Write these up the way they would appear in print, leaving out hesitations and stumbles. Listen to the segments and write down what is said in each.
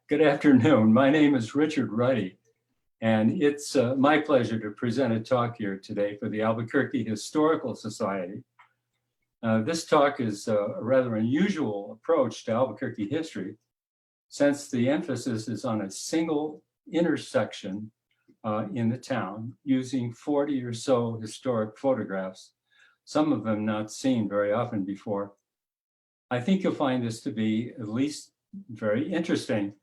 Good afternoon. My name is Richard Ruddy, and it's my pleasure to present a talk here today for the Albuquerque Historical Society. This talk is a rather unusual approach to Albuquerque history, since the emphasis is on a single intersection in the town using 40 or so historic photographs, some of them not seen very often before. I think you'll find this to be at least very interesting.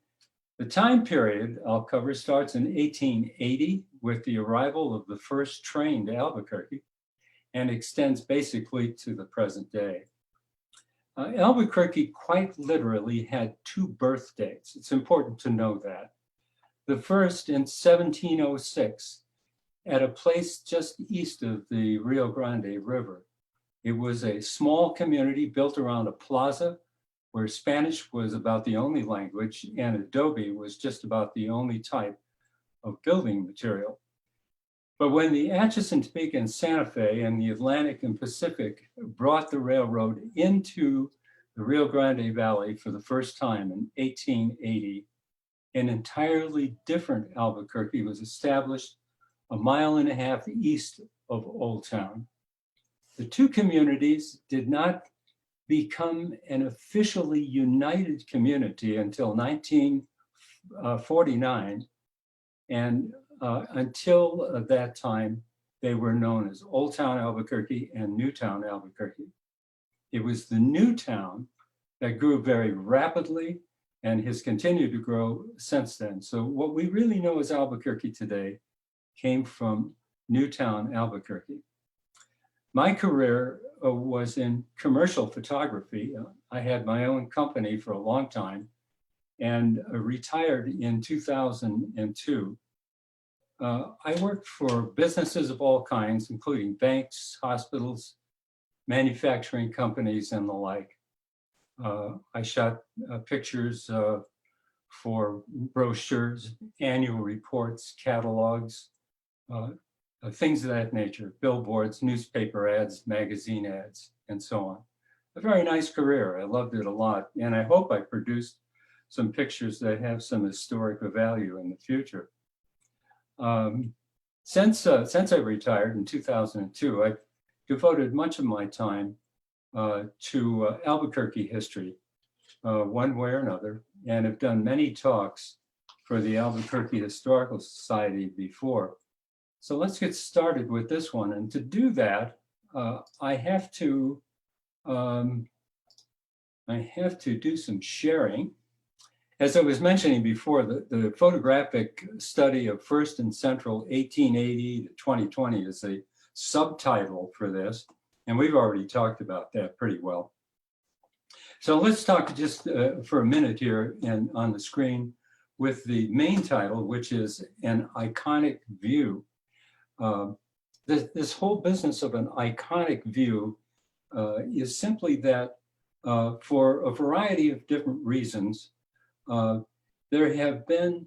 The time period I'll cover starts in 1880 with the arrival of the first train to Albuquerque and extends basically to the present day. Albuquerque quite literally had two birth dates. It's important to know that. The first in 1706 at a place just east of the Rio Grande River. It was a small community built around a plaza where Spanish was about the only language and adobe was just about the only type of building material. But when the Atchison, Topeka, and Santa Fe and the Atlantic and Pacific brought the railroad into the Rio Grande Valley for the first time in 1880, an entirely different Albuquerque was established a mile and a half east of Old Town. The two communities did not become an officially united community until 1949, and until that time, they were known as Old Town Albuquerque and New Town Albuquerque. It was the New Town that grew very rapidly and has continued to grow since then. So what we really know as Albuquerque today came from New Town Albuquerque. My career was in commercial photography. I had my own company for a long time and retired in 2002. I worked for businesses of all kinds, including banks, hospitals, manufacturing companies, and the like. I shot pictures for brochures, annual reports, catalogs, things of that nature, billboards, newspaper ads, magazine ads, and so on. A very nice career. I loved it a lot. And I hope I produced some pictures that have some historic value in the future. Since I retired in 2002, I've devoted much of my time to Albuquerque history, one way or another, and have done many talks for the Albuquerque Historical Society before. So let's get started with this one. And to do that, I have to do some sharing. As I was mentioning before, the photographic study of First and Central 1880 to 2020 is a subtitle for this. And we've already talked about that pretty well. So let's talk just for a minute here on the screen with the main title, which is An Iconic View. This whole business of an iconic view is simply that for a variety of different reasons, there have been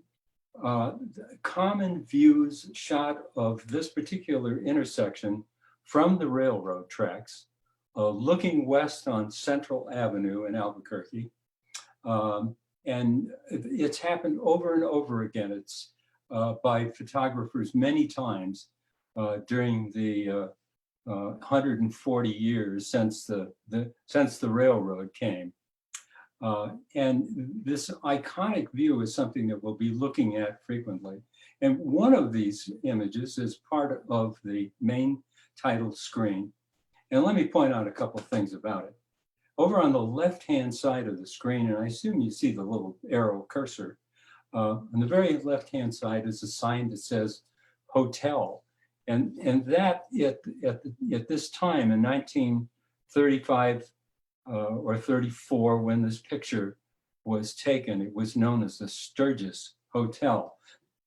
common views shot of this particular intersection from the railroad tracks, looking west on Central Avenue in Albuquerque. And it's happened over and over again. It's by photographers many times during the 140 years since the railroad came. And this iconic view is something that we'll be looking at frequently. And one of these images is part of the main title screen. And let me point out a couple of things about it. Over on the left-hand side of the screen, and I assume you see the little arrow cursor, on the very left-hand side is a sign that says hotel. And that at this time in 1935 or 34, when this picture was taken, it was known as the Sturgis Hotel.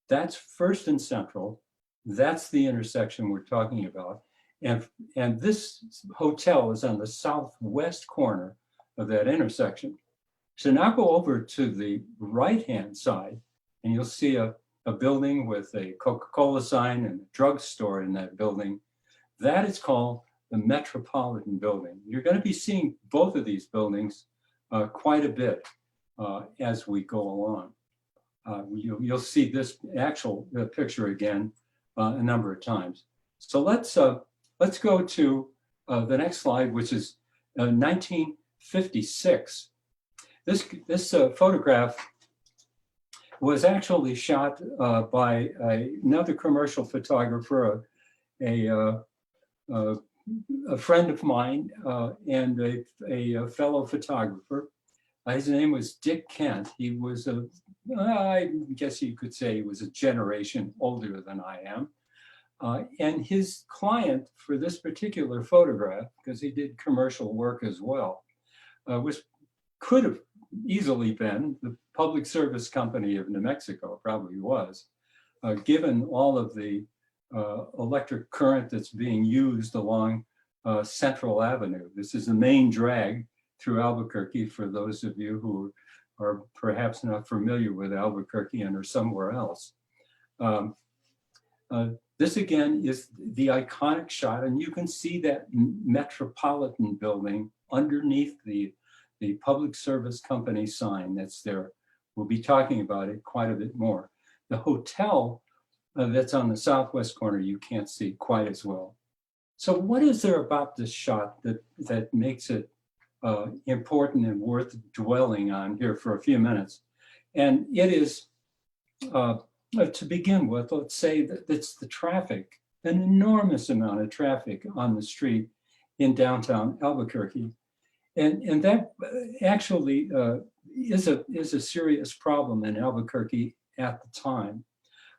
That's First and Central. That's the intersection we're talking about. And this hotel is on the southwest corner of that intersection. So now go over to the right-hand side, and you'll see a building with a Coca-Cola sign and a drugstore in that building. That is called the Metropolitan Building. You're going to be seeing both of these buildings quite a bit as we go along. You'll see this actual picture again a number of times. So let's go to the next slide, which is 1956. This photograph was actually shot by another commercial photographer, a friend of mine and a fellow photographer. His name was Dick Kent. He was I guess you could say he was a generation older than I am. And his client for this particular photograph, because he did commercial work as well, could have easily been the Public Service Company of New Mexico, probably was, given all of the electric current that's being used along Central Avenue. This is the main drag through Albuquerque for those of you who are perhaps not familiar with Albuquerque and are somewhere else. This again is the iconic shot, and you can see that Metropolitan Building underneath the Public Service Company sign that's there. We'll be talking about it quite a bit more. The hotel that's on the southwest corner, you can't see quite as well. So what is there about this shot that makes it important and worth dwelling on here for a few minutes? And it is, to begin with, let's say that it's the traffic, an enormous amount of traffic on the street in downtown Albuquerque. And that actually is a serious problem in Albuquerque at the time.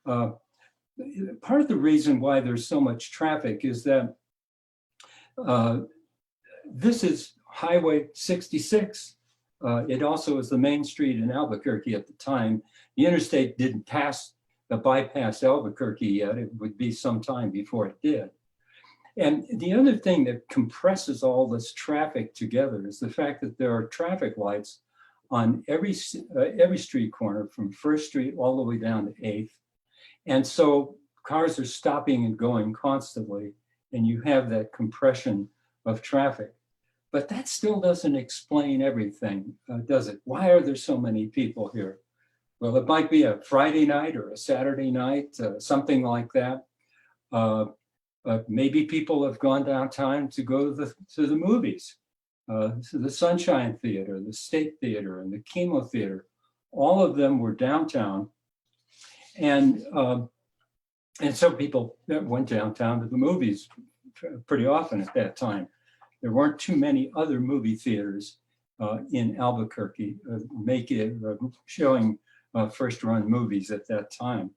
Part of the reason why there's so much traffic is that this is Highway 66. It also is the main street in Albuquerque at the time. The interstate didn't bypass Albuquerque yet. It would be some time before it did. And the other thing that compresses all this traffic together is the fact that there are traffic lights on every street corner from 1st Street all the way down to 8th. And so cars are stopping and going constantly, and you have that compression of traffic. But that still doesn't explain everything, does it? Why are there so many people here? Well, it might be a Friday night or a Saturday night, something like that. Maybe people have gone downtown to go to the movies, to the Sunshine Theater, the State Theater, and the Chemo Theater. All of them were downtown. And so people went downtown to the movies pretty often at that time. There weren't too many other movie theaters in Albuquerque showing first-run movies at that time.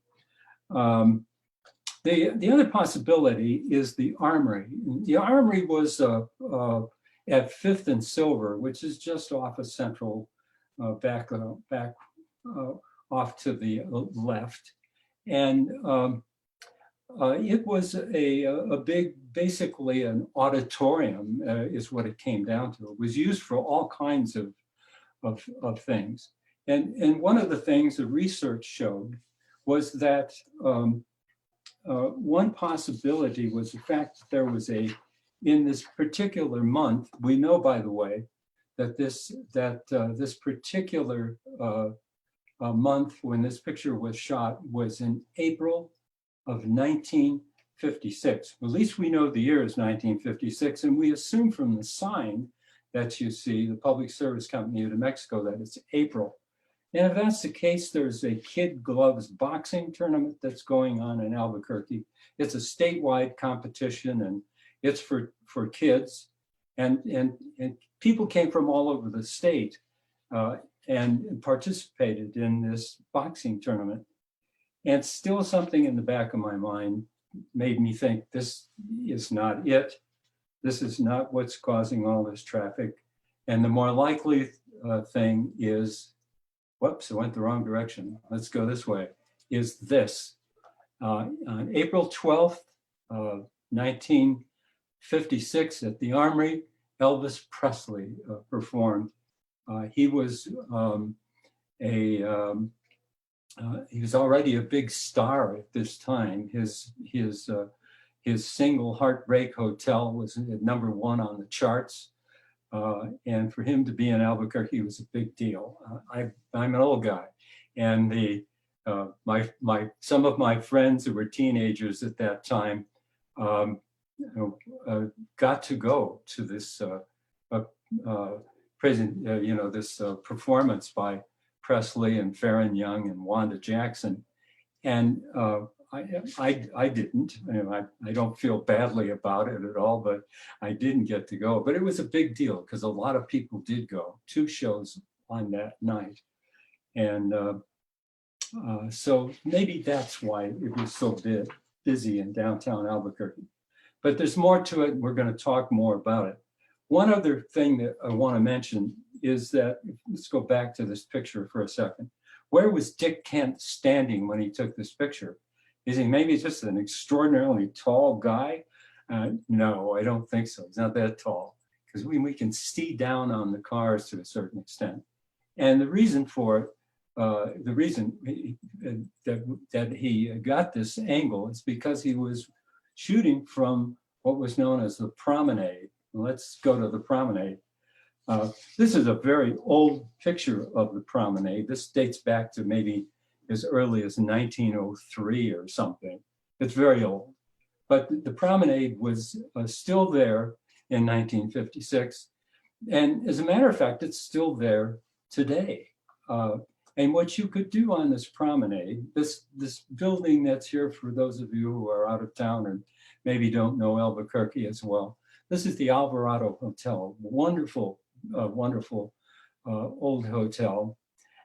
The other possibility is the Armory. The Armory was at 5th and Silver, which is just off of Central, back off to the left. And it was a big, basically an auditorium is what it came down to. It was used for all kinds of things. And one of the things the research showed was that one possibility was the fact that there was in this particular month, we know, by the way, that this particular month when this picture was shot was in April of 1956. At least we know the year is 1956, and we assume from the sign that you see, the Public Service Company of New Mexico, that it's April. And if that's the case, there's a kid gloves boxing tournament that's going on in Albuquerque. It's a statewide competition, and it's for kids. And people came from all over the state and participated in this boxing tournament. And still something in the back of my mind made me think this is not it. This is not what's causing all this traffic. And the more likely thing is, whoops, I went the wrong direction. Let's go this way, is this. On April 12th, 1956 at the Armory, Elvis Presley performed. He was he was already a big star at this time. His single Heartbreak Hotel was at #1 on the charts. And for him to be in Albuquerque was a big deal. I'm an old guy. And the Some of my friends who were teenagers at that time got to go to this this performance by Presley and Farron Young and Wanda Jackson, and I didn't. I don't feel badly about it at all, but I didn't get to go. But it was a big deal because a lot of people did go. 2 shows on that night, and so maybe that's why it was so busy in downtown Albuquerque. But there's more to it. We're going to talk more about it. One other thing that I want to mention is that, let's go back to this picture for a second. Where was Dick Kent standing when he took this picture? Is he maybe just an extraordinarily tall guy? No, I don't think so. He's not that tall, because we can see down on the cars to a certain extent. And the reason for it, the reason that he got this angle is because he was shooting from what was known as the Promenade. Let's go to the Promenade. This is a very old picture of the Promenade. This dates back to maybe as early as 1903 or something. It's very old. But the Promenade was still there in 1956. And as a matter of fact, it's still there today. And what you could do on this Promenade, this building that's here for those of you who are out of town and maybe don't know Albuquerque as well. This is the Alvarado Hotel, wonderful, wonderful old hotel.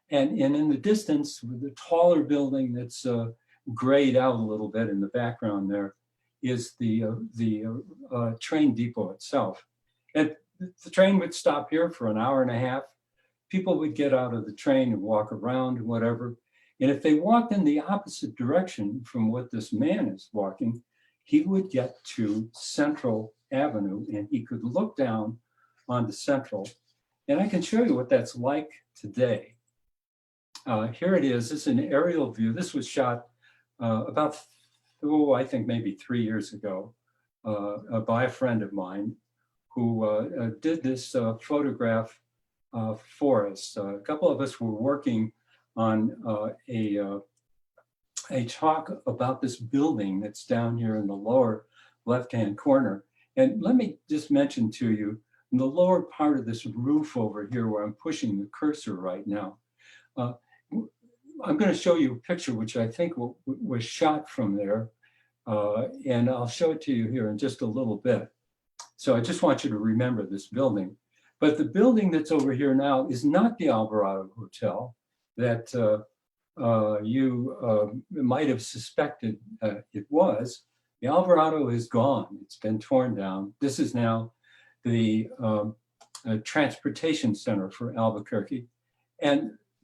And in the distance, with the taller building that's grayed out a little bit in the background there, is the train depot itself. And the train would stop here for an hour and a half. People would get out of the train and walk around and whatever. And if they walked in the opposite direction from what this man is walking, he would get to Central Avenue and he could look down onto Central. And I can show you what that's like today. Here it is. This is an aerial view. This was shot about, I think maybe 3 years ago by a friend of mine who did this photograph for us. A couple of us were working on a talk about this building that's down here in the lower left-hand corner. And let me just mention to you, in the lower part of this roof over here where I'm pushing the cursor right now, I'm going to show you a picture which I think was shot from there. And I'll show it to you here in just a little bit. So I just want you to remember this building. But the building that's over here now is not the Alvarado Hotel that you might have suspected it was. The Alvarado is gone. It's been torn down. This is now the transportation center for Albuquerque.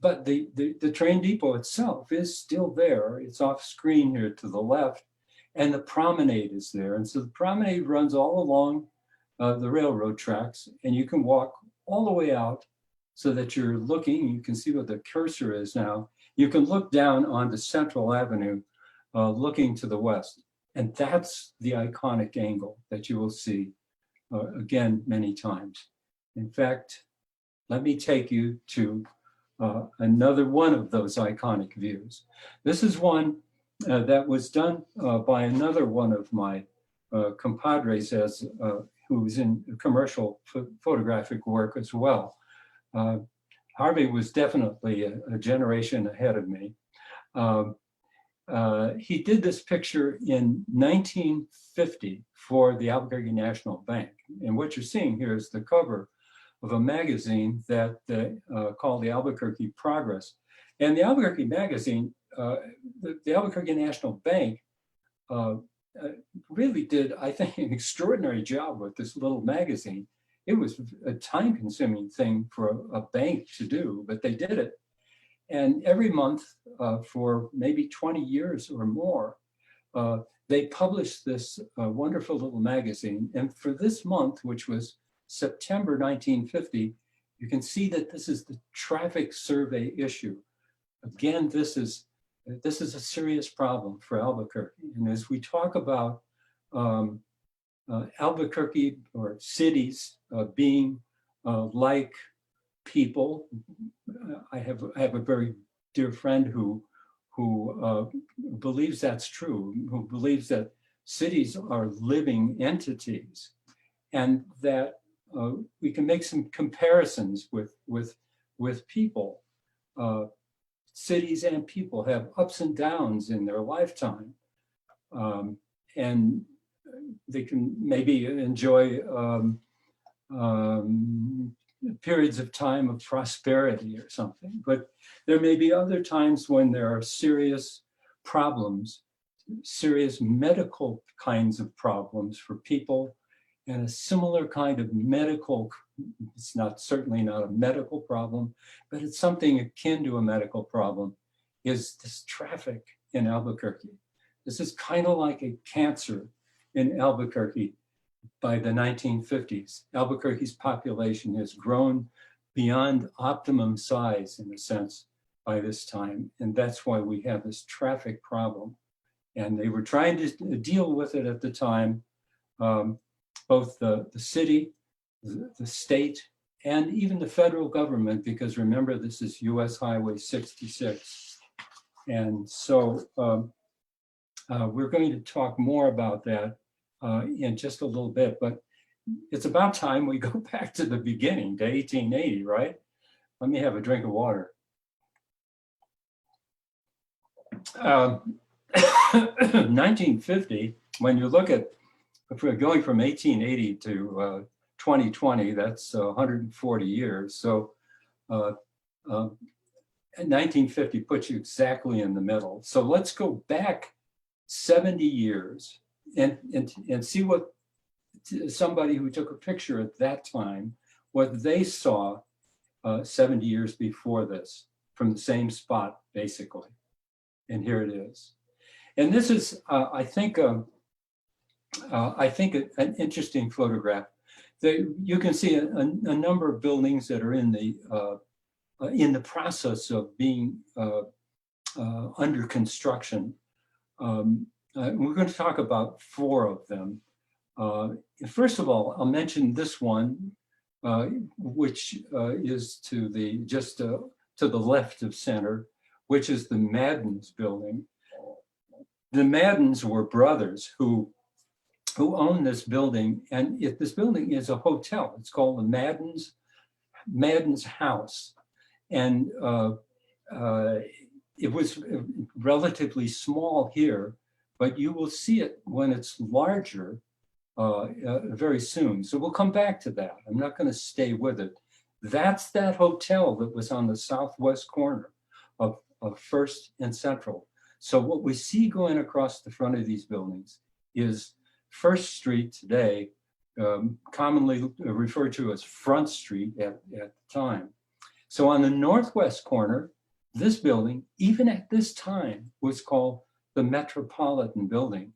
But the train depot itself is still there. It's off screen here to the left, and the Promenade is there. And so the Promenade runs all along the railroad tracks, and you can walk all the way out so that you're looking. You can see what the cursor is now. You can look down onto Central Avenue, looking to the west. And that's the iconic angle that you will see again many times. In fact, let me take you to another one of those iconic views. This is one that was done by another one of my compadres who's in commercial photographic work as well. Harvey was definitely a generation ahead of me. He did this picture in 1950 for the Albuquerque National Bank. And what you're seeing here is the cover of a magazine that called the Albuquerque Progress. And the Albuquerque magazine, the Albuquerque National Bank really did, I think, an extraordinary job with this little magazine. It was a time-consuming thing for a bank to do, but they did it. And every month for maybe 20 years or more, they published this wonderful little magazine. And for this month, which was September 1950, you can see that this is the traffic survey issue. Again, this is a serious problem for Albuquerque. And as we talk about Albuquerque or cities being like people, I have a very dear friend who who believes that's true, who believes that cities are living entities, and that we can make some comparisons with people. Cities and people have ups and downs in their lifetime, and they can maybe enjoy periods of time of prosperity or something, but there may be other times when there are serious problems, serious medical kinds of problems for people, and a similar kind of medical, it's certainly not a medical problem, but it's something akin to a medical problem, is this traffic in Albuquerque. This is kind of like a cancer in Albuquerque. By the 1950s, Albuquerque's population has grown beyond optimum size, in a sense, by this time. And that's why we have this traffic problem. And they were trying to deal with it at the time, both the city, the state, and even the federal government, because remember, this is US Highway 66. And so we're going to talk more about that in just a little bit, but it's about time we go back to the beginning, to 1880, right? Let me have a drink of water. 1950, when you look at, if we're going from 1880 to 2020, that's 140 years. So 1950 puts you exactly in the middle. So let's go back 70 years and see what somebody who took a picture at that time, what they saw 70 years before this, from the same spot, basically. And here it is. And this is, I think an interesting photograph. You can see a number of buildings that are in the process of being under construction. We're going to talk about 4 of them. First of all, I'll mention this one, which is to the left of center, which is the Madden's building. The Maddens were brothers who owned this building, and this building is a hotel. It's called the Madden's House, and it was relatively small here, but you will see it when it's larger very soon. So we'll come back to that. I'm not going to stay with it. That's that hotel that was on the southwest corner of First and Central. So what we see going across the front of these buildings is First Street today, commonly referred to as Front Street at the time. So on the northwest corner, this building, even at this time, was called the Metropolitan Building.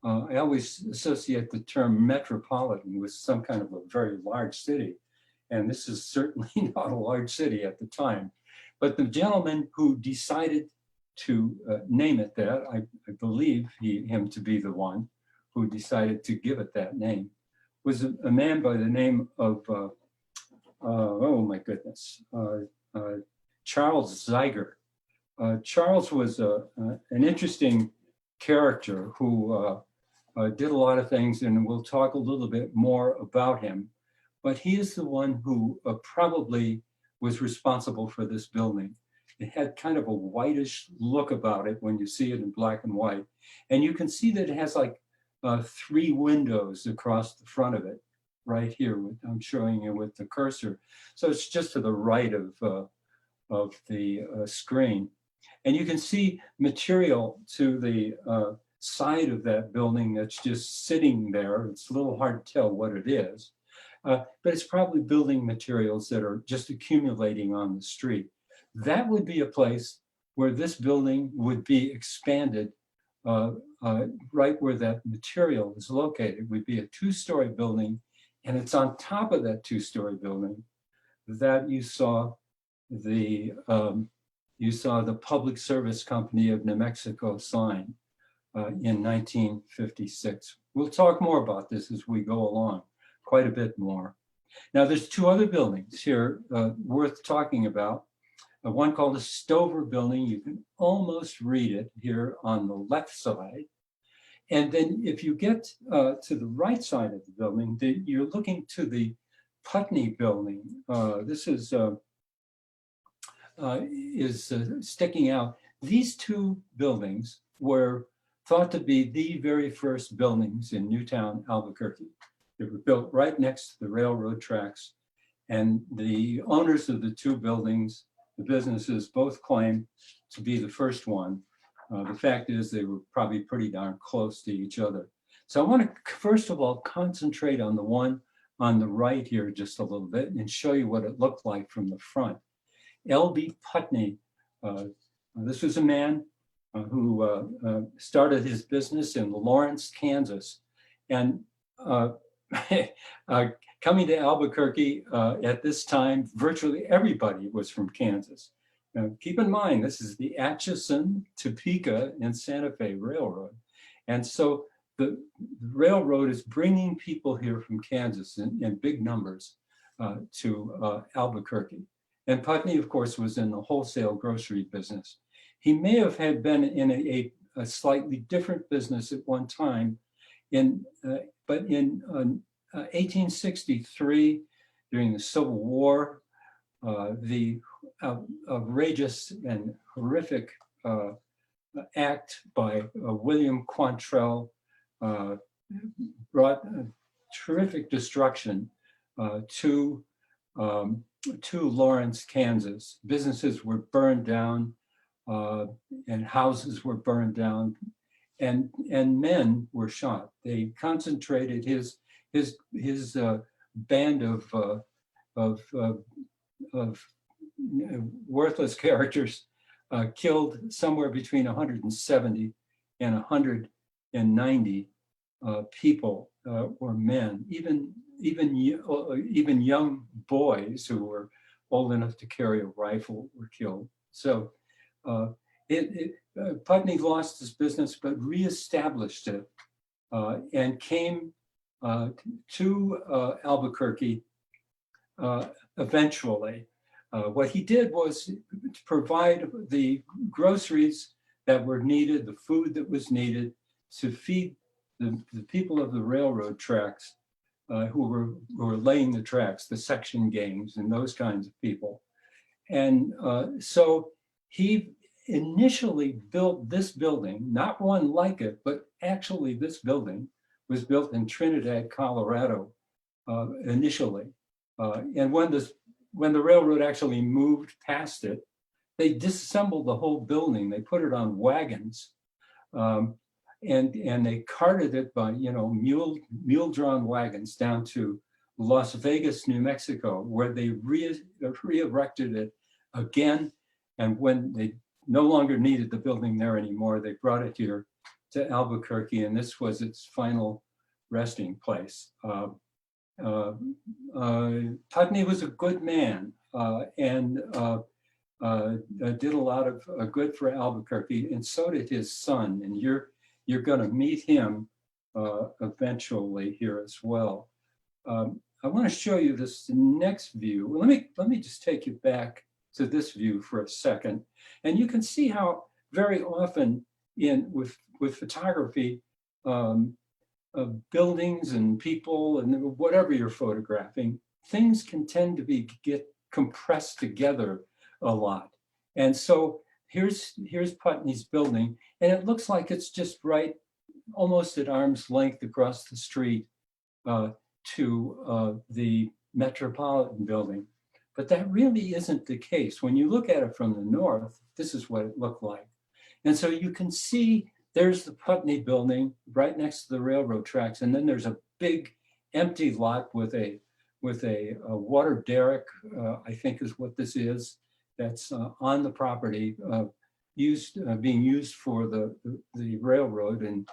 I always associate the term metropolitan with some kind of a very large city. And this is certainly not a large city at the time. But the gentleman who decided to name it that, I believe him to be the one who decided to give it that name, was a man by the name of, oh my goodness, Charles Zeiger. Charles was an interesting character who did a lot of things, and we'll talk a little bit more about him. But he is the one who probably was responsible for this building. It had kind of a whitish look about it when you see it in black and white. And you can see that it has like 3 windows across the front of it, right here. I'm showing you with the cursor. So it's just to the right of the screen. And you can see material to the side of that building that's just sitting there. It's a little hard to tell what it is, but it's probably building materials that are just accumulating on the street. That would be a place where this building would be expanded right where that material is located. It would be a 2-story building, and it's on top of that 2-story building that you saw the Public Service Company of New Mexico sign in 1956. We'll talk more about this as we go along, quite a bit more. Now, there's 2 other buildings here worth talking about. one called the Stover Building. You can almost read it here on the left side. And then if you get to the right side of the building, you're looking to the Putney Building. This is sticking out. These two buildings were thought to be the very first buildings in Newtown, Albuquerque. They were built right next to the railroad tracks. And the owners of the two buildings, the businesses, both claim to be the first one. The fact is they were probably pretty darn close to each other. So I want to, first of all, concentrate on the one on the right here just a little bit and show you what it looked like from the front. L.B. Putney, this was a man who started his business in Lawrence, Kansas. And coming to Albuquerque at this time, virtually everybody was from Kansas. Now, keep in mind, this is the Atchison, Topeka, and Santa Fe Railroad. And so the railroad is bringing people here from Kansas in big numbers to Albuquerque. And Putney, of course, was in the wholesale grocery business. He may have had been in a slightly different business at one time, but in 1863, during the Civil War, the outrageous and horrific act by William Quantrell brought terrific destruction to Lawrence, Kansas. Businesses were burned down and houses were burned down, and men were shot. They concentrated his band of worthless characters killed somewhere between 170 and 190 people or men, even young boys who were old enough to carry a rifle were killed. So Putney lost his business, but reestablished it and came to Albuquerque eventually. What he did was to provide the groceries that were needed, the food that was needed to feed the people of the railroad tracks who were laying the tracks, the section gangs and those kinds of people. And so he initially built this building, not one like it, but actually this building was built in Trinidad, Colorado initially. And when the railroad actually moved past it, they disassembled the whole building. They put it on wagons, and they carted it by mule-drawn wagons down to Las Vegas, New Mexico, where they re-erected it again. And when they no longer needed the building there anymore, they brought it here to Albuquerque, and this was its final resting place. Putney was a good man and did a lot of good for Albuquerque, and so did his son. And you're going to meet him eventually here as well. I want to show you this next view. Well, let me just take you back to this view for a second, and you can see how very often with photography, buildings and people and whatever you're photographing, things can tend to get compressed together a lot. And so here's Putney's building, and it looks like it's just right, almost at arm's length across the street to the Metropolitan Building. But that really isn't the case. When you look at it from the north, this is what it looked like. And so you can see there's the Putney Building right next to the railroad tracks, and then there's a big empty lot with a water derrick, I think is what this is, that's on the property, being used for the railroad and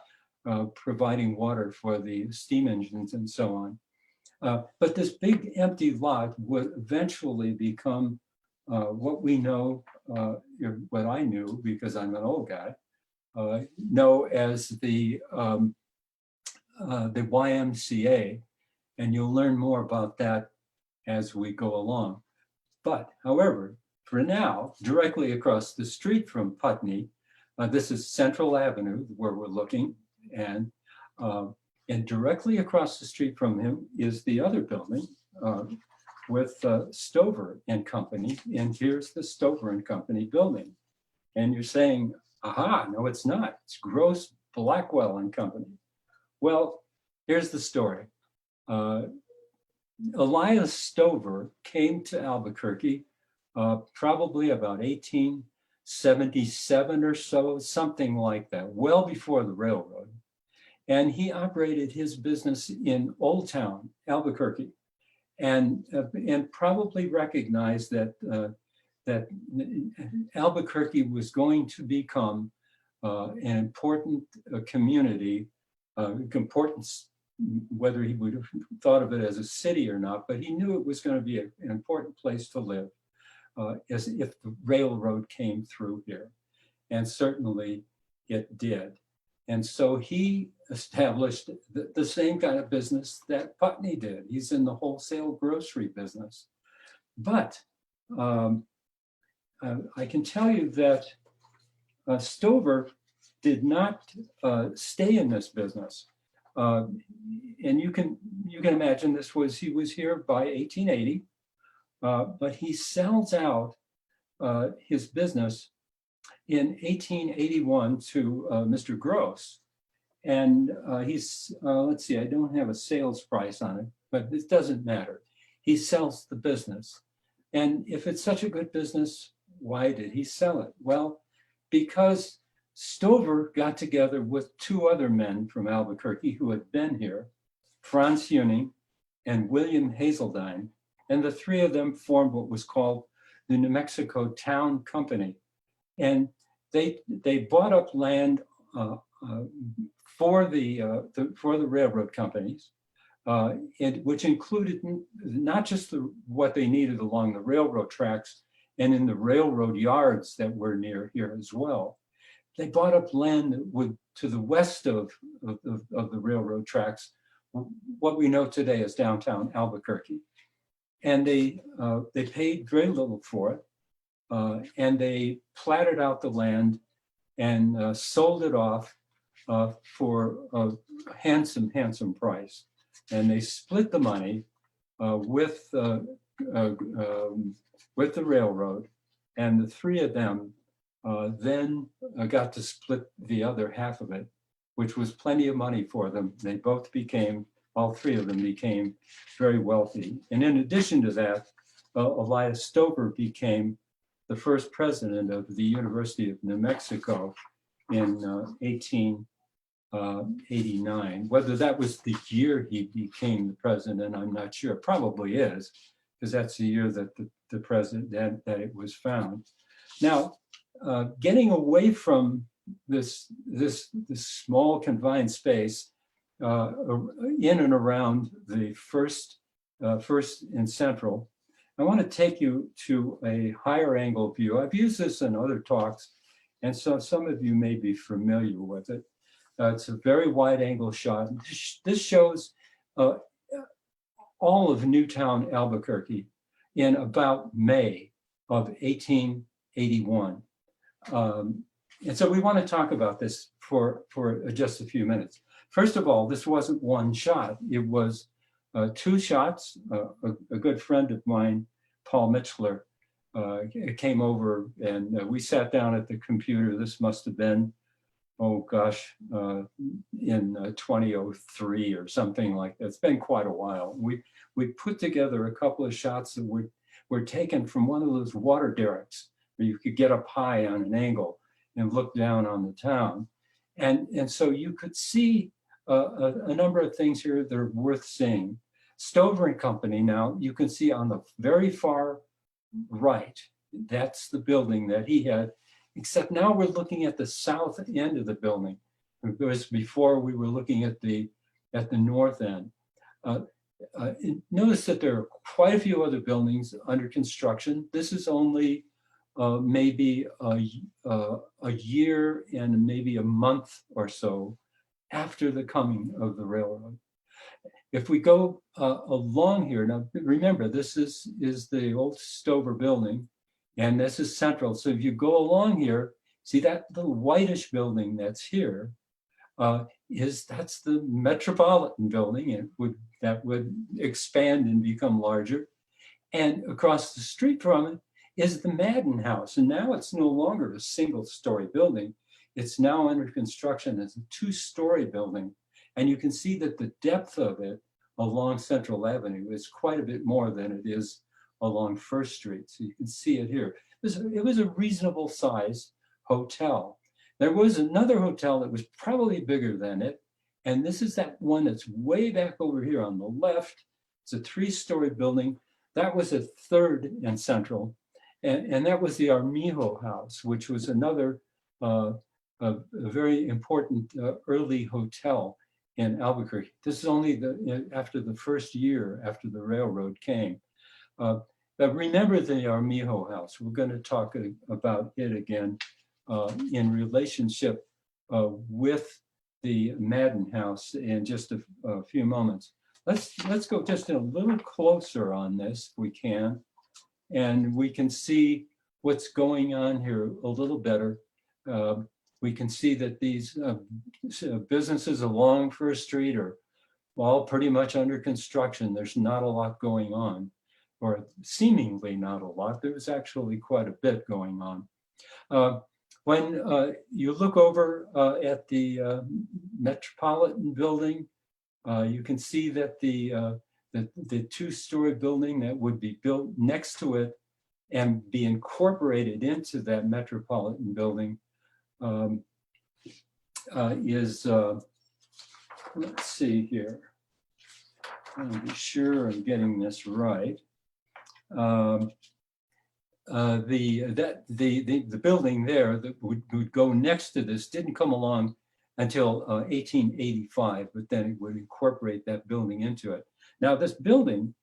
providing water for the steam engines and so on. But this big empty lot would eventually become what we know, what I knew because I'm an old guy, know as the YMCA, and you'll learn more about that as we go along. But however, for now, directly across the street from Putney, this is Central Avenue where we're looking, and directly across the street from him is the other building with Stover and Company, and here's the Stover and Company building. And you're saying, aha, no, it's not. It's Gross Blackwell and Company. Well, here's the story. Elias Stover came to Albuquerque probably about 1877 or so, something like that, well before the railroad. And he operated his business in Old Town, Albuquerque, and probably recognized that that Albuquerque was going to become an important community, important, whether he would have thought of it as a city or not, but he knew it was going to be an important place to live as if the railroad came through here. And certainly it did. And so he established the same kind of business that Putney did. He's in the wholesale grocery business. But I can tell you that Stover did not stay in this business. And you can imagine he was here by 1880, but he sells out his business in 1881 to Mr. Gross. And he's, let's see, I don't have a sales price on it, but it doesn't matter. He sells the business. And if it's such a good business, why did he sell it? Well, because Stover got together with two other men from Albuquerque who had been here, Franz Huning and William Hazeldine, and the three of them formed what was called the New Mexico Town Company. And they bought up land for the railroad companies, which included not just what they needed along the railroad tracks and in the railroad yards that were near here as well. They bought up land to the west of the railroad tracks, what we know today as downtown Albuquerque. And they paid very little for it. And they platted out the land and sold it off for a handsome price. And they split the money with the railroad, and the three of them then got to split the other half of it, which was plenty of money for them. They both became, all three of them became very wealthy. And in addition to that, Elias Stover became the first president of the University of New Mexico in 1889. Whether that was the year he became the president, I'm not sure. Probably is, because that's the year that the president that it was found. Now, getting away from this small confined space in and around the first and Central, I want to take you to a higher angle view. I've used this in other talks, and so some of you may be familiar with it. It's a very wide angle shot. This shows all of Newtown, Albuquerque in about May of 1881. And so we want to talk about this for just a few minutes. First of all, this wasn't one shot. It was two shots. A good friend of mine, Paul Mitchler, came over and we sat down at the computer. This must have been, oh gosh, in 2003 or something like that. It's been quite a while. We put together a couple of shots that were taken from one of those water derricks where you could get up high on an angle and look down on the town. And so you could see a number of things here that are worth seeing. Stover and Company, now you can see on the very far right, that's the building that he had, except now we're looking at the south end of the building. Because before we were looking at the north end. Notice that there are quite a few other buildings under construction. This is only maybe a year and maybe a month or so after the coming of the railroad. If we go along here, now remember, this is the old Stover building, And this is central. So if you go along here, see that little whitish building that's here, that's the Metropolitan Building, and that would expand and become larger. And across the street from it is the Madden House. And now it's no longer a single-story building. It's now under construction as a two-story building. And you can see that the depth of it along Central Avenue is quite a bit more than it is along First Street. So you can see it here. It was a reasonable size hotel. There was another hotel that was probably bigger than it. And this is that one that's way back over here on the left. It's a three-story building. That was a third and Central. And that was the Armijo House, which was another a very important early hotel in Albuquerque. This is only after the first year after the railroad came. But remember the Armijo House. We're going to talk about it again in relationship with the Madden House in just a few moments. Let's go just a little closer on this if we can, and we can see what's going on here a little better. We can see that these businesses along First Street are all pretty much under construction. There's not a lot going on, or seemingly not a lot. There was actually quite a bit going on. When you look over at the Metropolitan Building, you can see that the two-story building that would be built next to it and be incorporated into that Metropolitan Building is, let's see here. I want to be sure I'm getting this right. The building there that would go next to this didn't come along until 1885, but then it would incorporate that building into it. Now this building,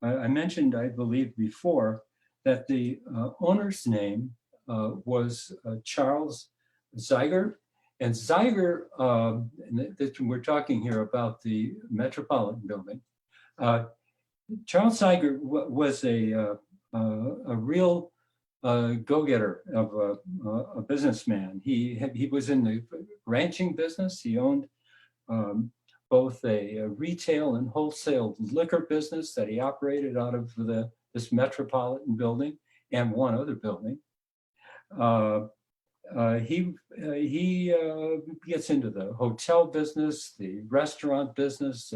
I mentioned, I believe before, that the owner's name was Charles Zeiger. And Zeiger, we're talking here about the Metropolitan Building. Charles Zeiger was a real go-getter of a businessman. He was in the ranching business. He owned both a retail and wholesale liquor business that he operated out of this Metropolitan Building and one other building. He gets into the hotel business, the restaurant business,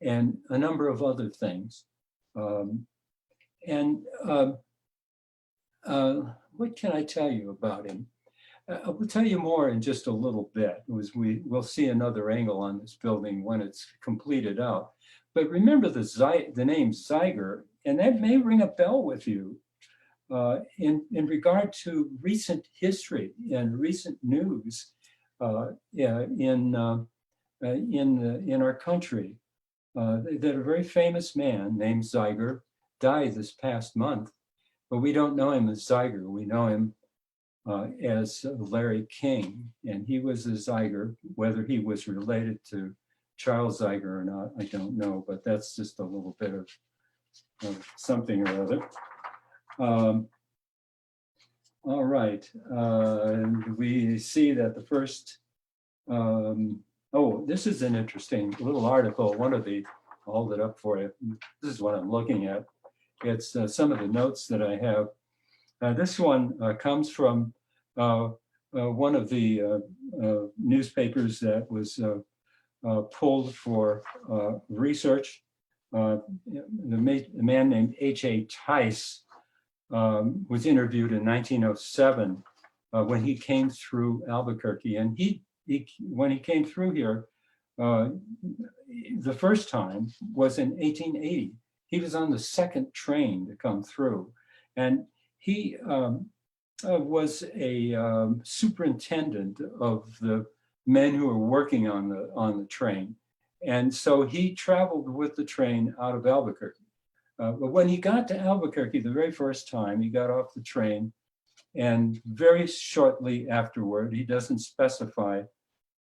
and a number of other things. What can I tell you about him? I will tell you more in just a little bit, as we'll see another angle on this building when it's completed out. But remember the name Zeiger, and that may ring a bell with you in regard to recent history and recent news in our country. That a very famous man named Zeiger died this past month, but we don't know him as Zeiger. We know him as Larry King, and he was a Zeiger. Whether he was related to Charles Zeiger or not, I don't know, but that's just a little bit of something or other. All right, we see that the first, oh, this is an interesting little article. I'll hold it up for you. This is what I'm looking at. It's some of the notes that I have. This one comes from one of the newspapers that was pulled for research. A man named H.A. Tice was interviewed in 1907 when he came through Albuquerque. And when he came through here, the first time was in 1880. He was on the second train to come through. And he was a superintendent of the men who were working on the train. And so he traveled with the train out of Albuquerque. But when he got to Albuquerque the very first time, he got off the train, and very shortly afterward, he doesn't specify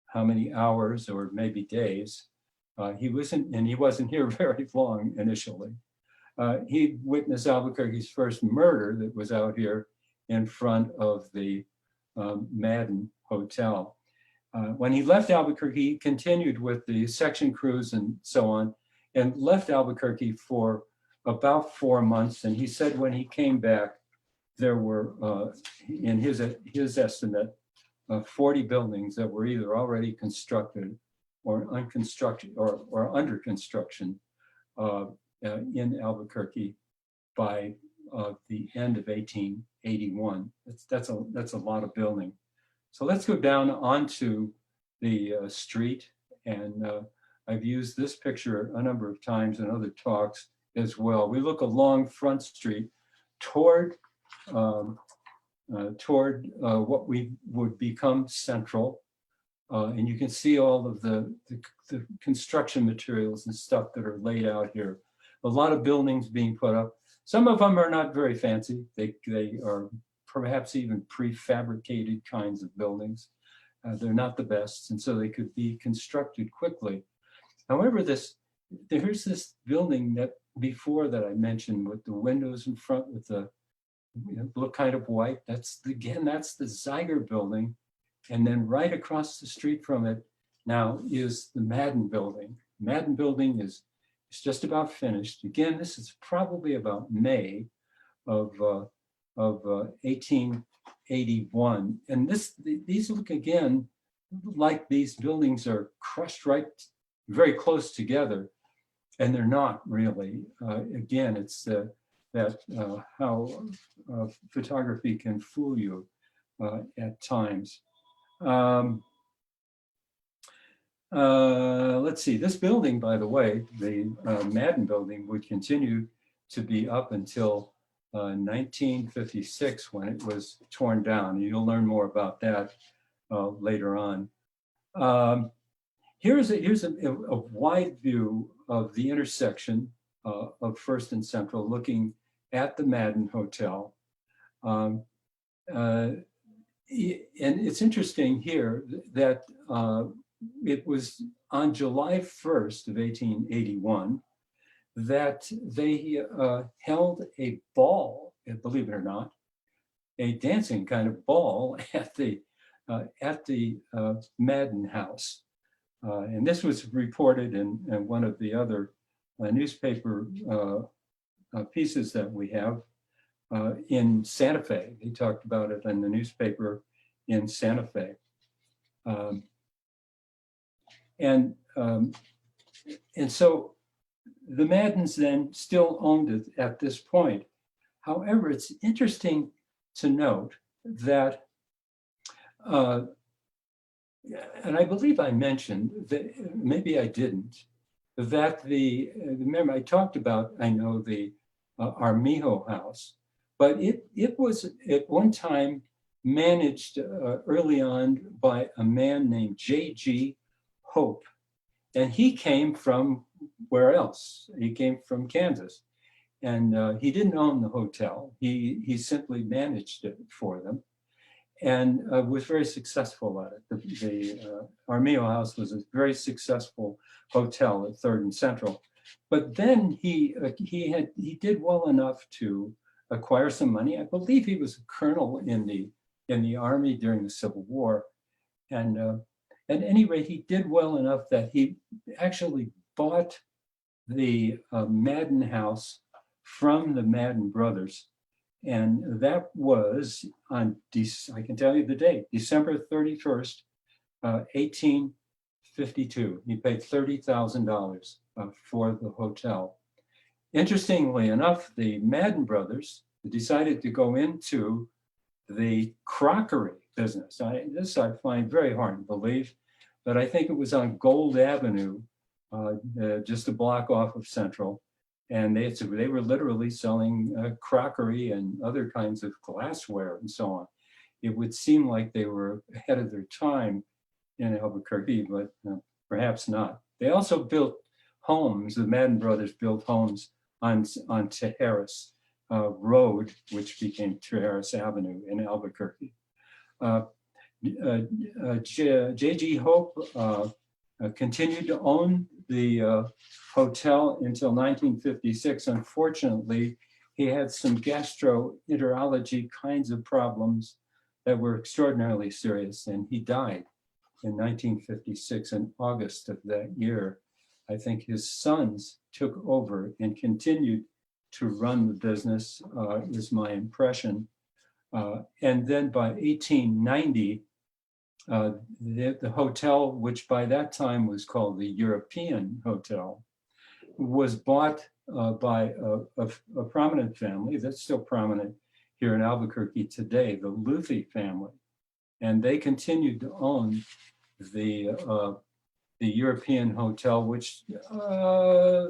how many hours or maybe days, he wasn't here very long initially. he witnessed Albuquerque's first murder that was out here in front of the Madden Hotel. When he left Albuquerque, he continued with the section crews and so on, and left Albuquerque for about 4 months. And he said when he came back, there were, in his estimate, 40 buildings that were either already constructed or unconstructed or under construction in Albuquerque by the end of 1881. That's a lot of building. So let's go down onto the street, and I've used this picture a number of times in other talks as well. We look along Front Street toward what we would become Central, and you can see all of the construction materials and stuff that are laid out here. A lot of buildings being put up. Some of them are not very fancy. They are perhaps even prefabricated kinds of buildings. They're not the best, and so they could be constructed quickly. However, here's this building that before that I mentioned with the windows in front with the look kind of white. That's the Zeiger building. And then right across the street from it now is the Madden building. Madden building is just about finished. Again, this is probably about May of 1881. And these look again like these buildings are crushed right very close together, and they're not really. Again, it's how photography can fool you at times. Let's see, this building, by the way, the Madden building would continue to be up until 1956 when it was torn down. You'll learn more about that later on. Here's a wide view of the intersection of First and Central, looking at the Madden Hotel. And it's interesting here that it was on July 1st of 1881 that they held a ball, believe it or not, a dancing kind of ball at the Madden House. And this was reported in one of the other newspaper pieces that we have in Santa Fe. They talked about it in the newspaper in Santa Fe. And so the Maddens then still owned it at this point. However, it's interesting to note that, and I believe I mentioned, that maybe I didn't, that remember I talked about, I know the Armijo House, but it was at one time managed early on by a man named J.G. Hope. And he came from where else? He came from Kansas. And he didn't own the hotel. He simply managed it for them and was very successful at it. The Armijo House was a very successful hotel at 3rd and Central. But then he did well enough to acquire some money. I believe he was a colonel in the Army during the Civil War. And at any rate, he did well enough that he actually bought the Madden House from the Madden brothers. And that was on, I can tell you the date, December 31st, 1852. He paid $30,000 for the hotel. Interestingly enough, the Madden brothers decided to go into the crockery business. This I find very hard to believe, but I think it was on Gold Avenue, just a block off of Central. And they were literally selling crockery and other kinds of glassware and so on. It would seem like they were ahead of their time in Albuquerque, but perhaps not. They also built homes. The Madden brothers built homes on Tijeras Road, which became Tijeras Avenue in Albuquerque. J.G. Hope continued to own the hotel until 1956. Unfortunately, he had some gastroenterology kinds of problems that were extraordinarily serious, and he died in 1956 in August of that year. I think his sons took over and continued to run the business, is my impression. And then by 1890, the hotel, which by that time was called the European Hotel, was bought by a prominent family that's still prominent here in Albuquerque today, the Luthi family. And they continued to own the European Hotel, which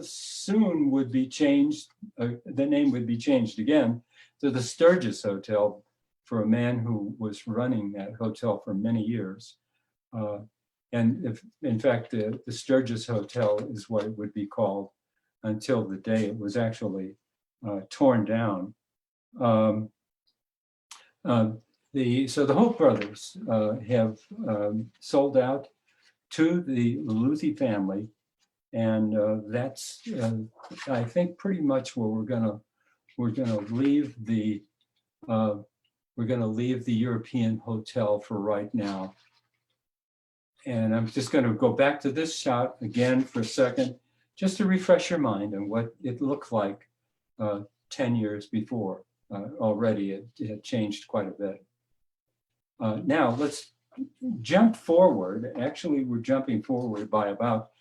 soon would be changed, the name would be changed again to the Sturgis Hotel for a man who was running that hotel for many years. And if, in fact, the Sturgis Hotel is what it would be called until the day it was actually torn down. So the Hope brothers have sold out to the Luthi family, and that's I think pretty much where we're gonna leave the European Hotel for right now. And I'm just going to go back to this shot again for a second, just to refresh your mind on what it looked like 10 years before. Already it had changed quite a bit. Now let's jump forward. Actually, we're jumping forward by about,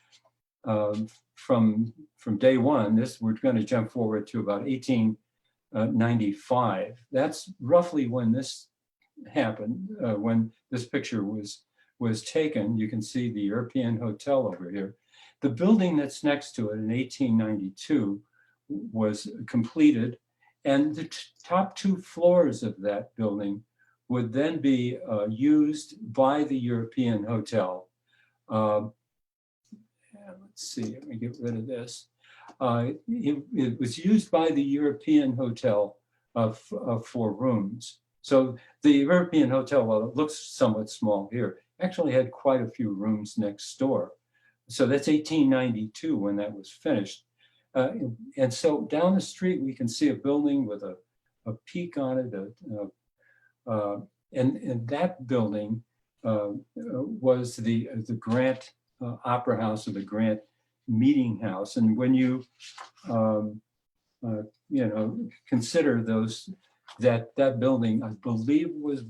from day one, we're going to jump forward to about 1895. That's roughly when this happened, when this picture was taken. You can see the European Hotel over here. The building that's next to it in 1892 was completed, and the top two floors of that building would then be used by the European Hotel. Let's see, let me get rid of this. It was used by the European Hotel for rooms. So the European Hotel, while it looks somewhat small here, actually had quite a few rooms next door. So that's 1892 when that was finished. And so down the street, we can see a building with a peak on it. And that building was the Grant Opera House, or the Grant Meeting House. And when you consider that building, I believe was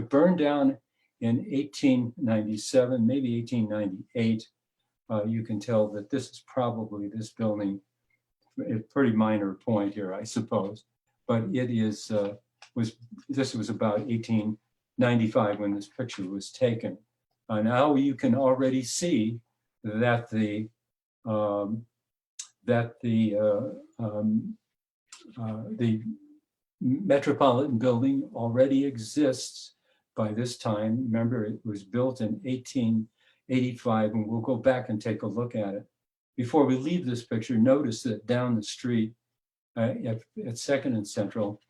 burned down in 1897, maybe 1898. You can tell that this is probably this building, a pretty minor point here, I suppose, but it is this was about 1895 when this picture was taken. Now you can already see that the Metropolitan Building already exists by this time. Remember, it was built in 1885, and we'll go back and take a look at it. Before we leave this picture, notice that down the street at 2nd and Central,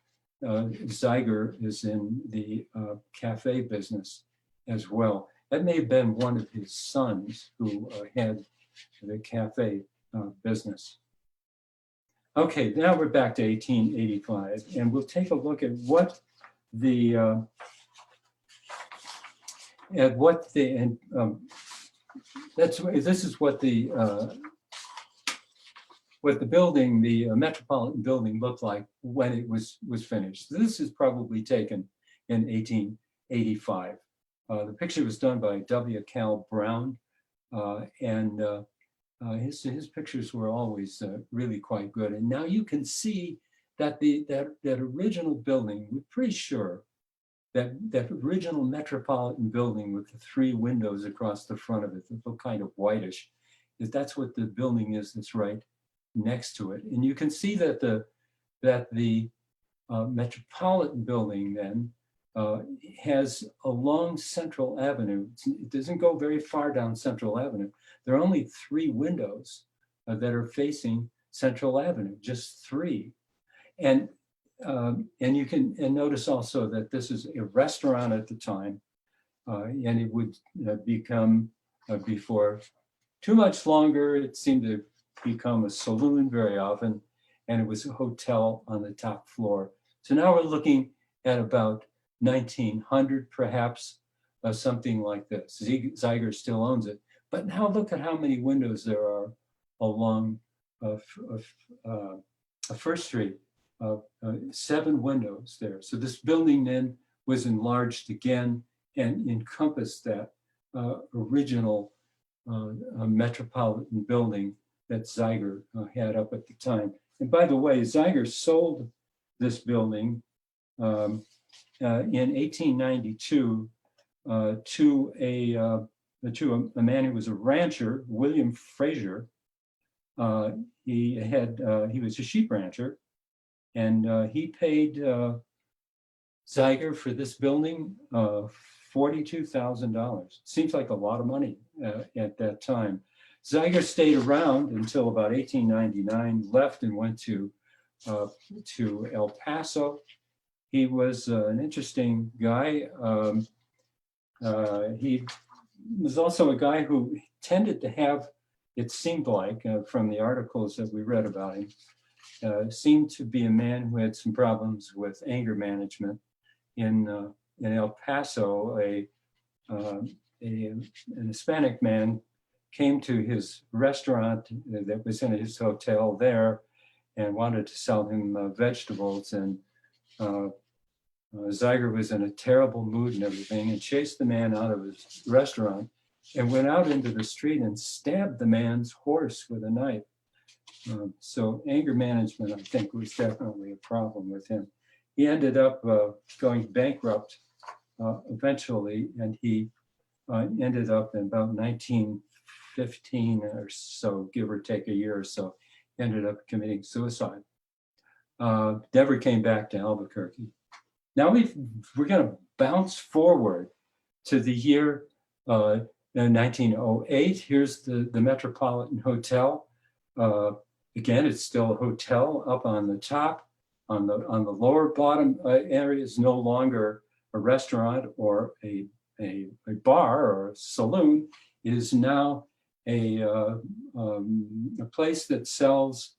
Zeiger is in the cafe business as well. That may have been one of his sons who had the cafe business. Okay, now we're back to 1885, and we'll take a look at what the this is what the building, the Metropolitan Building, looked like when it was finished. This is probably taken in 1885. The picture was done by W. Cal Brown, and his pictures were always really quite good. And now you can see that that original building, we're pretty sure that original Metropolitan Building with the 3 windows across the front of it that look kind of whitish, that's what the building is that's right next to it. And you can see that the Metropolitan Building then has a long Central Avenue. It doesn't go very far down Central Avenue. There are only 3 windows that are facing Central Avenue, just 3. And you can notice also that this is a restaurant at the time, and it would become before too much longer. It seemed to become a saloon very often, and it was a hotel on the top floor. So now we're looking at about 1900, perhaps, something like this. Zeiger still owns it. But now look at how many windows there are along First Street. 7 windows there. So this building then was enlarged again and encompassed that original Metropolitan Building that Zeiger had up at the time. And by the way, Zeiger sold this building in 1892 to a man who was a rancher, William Fraser. He was a sheep rancher, and he paid Zeiger for this building $42,000. Seems like a lot of money at that time. Zeiger stayed around until about 1899, left and went to El Paso. He was an interesting guy. He was also a guy who tended to have, it seemed like, from the articles that we read about him, seemed to be a man who had some problems with anger management. In El Paso, an Hispanic man came to his restaurant that was in his hotel there and wanted to sell him vegetables. And Zeiger was in a terrible mood and everything, and chased the man out of his restaurant and went out into the street and stabbed the man's horse with a knife. So anger management, I think, was definitely a problem with him. He ended up going bankrupt eventually, and he ended up in about 1915 or so, give or take a year or so, ended up committing suicide. Never came back to Albuquerque. Now we're going to bounce forward to the year 1908. Here's the Metropolitan Hotel. Again, it's still a hotel up on the top. On the lower bottom area is no longer a restaurant or a bar or a saloon. It is now a place that sells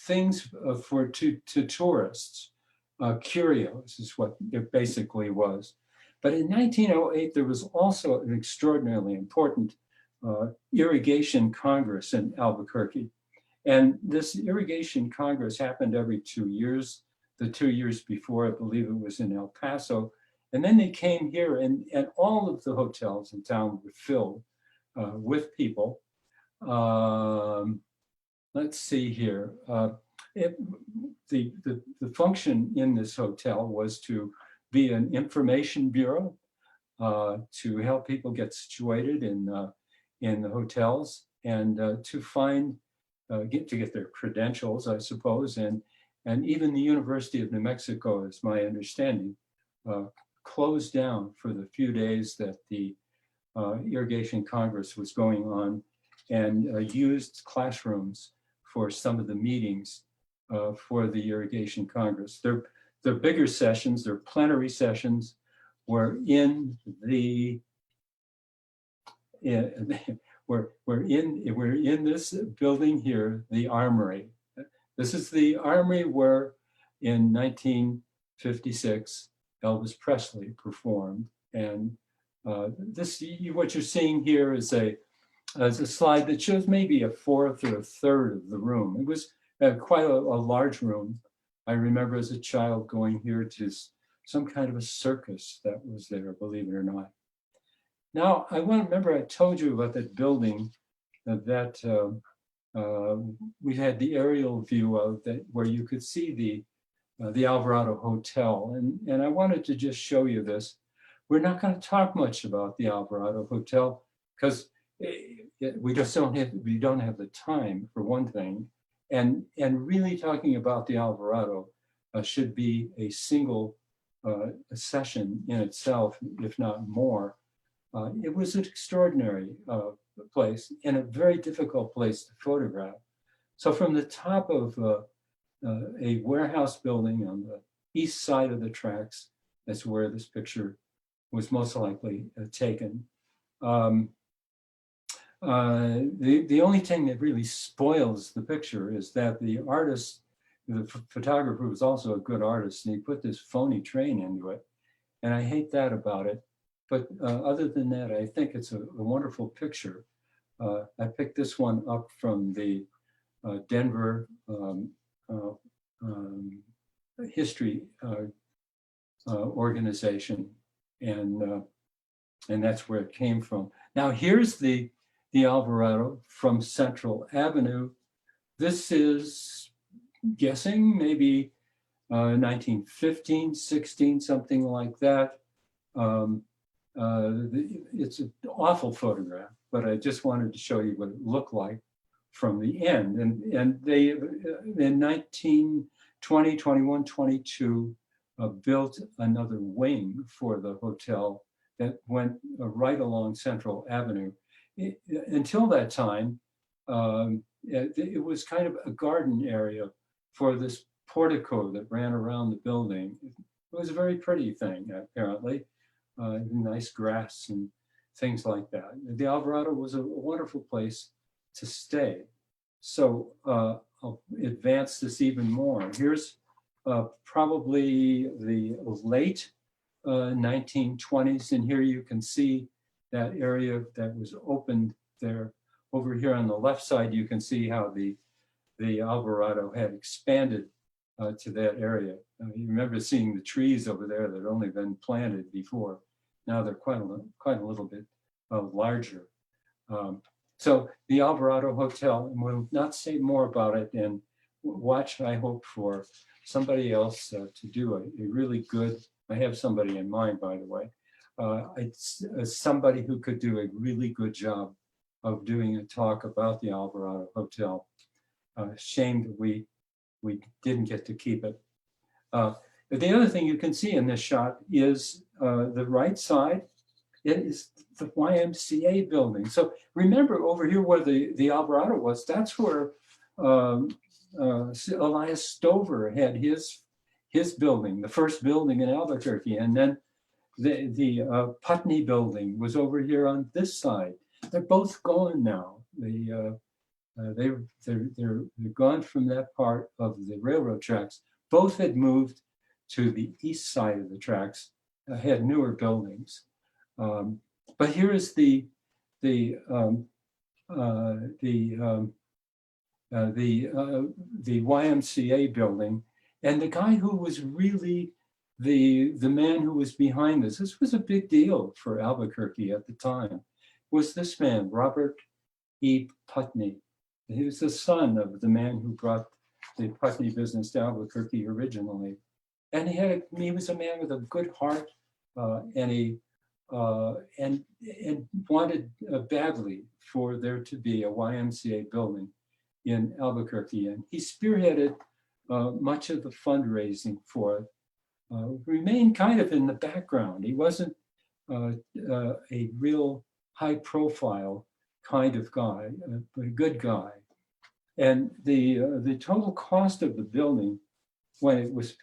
things to tourists. Curios is what it basically was. But in 1908, there was also an extraordinarily important irrigation congress in Albuquerque. And this irrigation congress happened every 2 years. The 2 years before, I believe it was in El Paso. And then they came here, and all of the hotels in town were filled with people. Let's see here. The function in this hotel was to be an information bureau, to help people get situated in the hotels, and to get their credentials, I suppose, and even the University of New Mexico, is my understanding, closed down for the few days that the Irrigation Congress was going on, and used classrooms for some of the meetings for the Irrigation Congress. Their bigger sessions, their plenary sessions, were in the we're in this building here, the Armory. This is the Armory where in 1956 Elvis Presley performed, and what you're seeing here is a slide that shows maybe a fourth or a third of the room. It was quite a large room. I remember as a child going here to some kind of a circus that was there, believe it or not. Now, remember I told you about that building that we had the aerial view of, that where you could see the Alvarado Hotel. And I wanted to just show you this. We're not going to talk much about the Alvarado Hotel because we don't have the time, for one thing. And really talking about the Alvarado should be a single session in itself, if not more. It was an extraordinary place and a very difficult place to photograph. So from the top of a warehouse building on the east side of the tracks, that's where this picture was most likely taken. The only thing that really spoils the picture is that the artist, the photographer, was also a good artist, and he put this phony train into it. And I hate that about it. But other than that, I think it's a wonderful picture. I picked this one up from the Denver History organization, and that's where it came from. Now here's the Alvarado from Central Avenue. This is guessing maybe 1915, 16, something like that. It's an awful photograph, but I just wanted to show you what it looked like from the end. And they, in 1920, 21, 22, built another wing for the hotel that went right along Central Avenue. Until that time, it was kind of a garden area for this portico that ran around the building. It was a very pretty thing, apparently. Nice grass and things like that. The Alvarado was a wonderful place to stay. So I'll advance this even more. Here's probably the late 1920s, and here you can see that area that was opened there. Over here on the left side, you can see how the Alvarado had expanded to that area. You remember seeing the trees over there that had only been planted before. Now they're quite a little bit larger. So the Alvarado Hotel, and we'll not say more about it, and watch, I hope, for somebody else to do a really good, I have somebody in mind, by the way, somebody who could do a really good job of doing a talk about the Alvarado Hotel. Shame that we didn't get to keep it. The other thing you can see in this shot is the right side. It is the YMCA building. So remember over here where the Alvarado was, that's where Elias Stover had his building, the first building in Albuquerque. And then the Putney building was over here on this side. They're both gone now. They're gone from that part of the railroad tracks. Both had moved to the east side of the tracks, had newer buildings. But here is the YMCA building, and the guy who was really the man who was behind this. This was a big deal for Albuquerque at the time. Was this man, Robert E. Putney. He was the son of the man who brought the Putney business to Albuquerque originally. And he was a man with a good heart, and wanted badly for there to be a YMCA building in Albuquerque. And he spearheaded much of the fundraising for it. Remained kind of in the background. He wasn't a real high profile kind of guy, but a good guy. And the total cost of the building when it was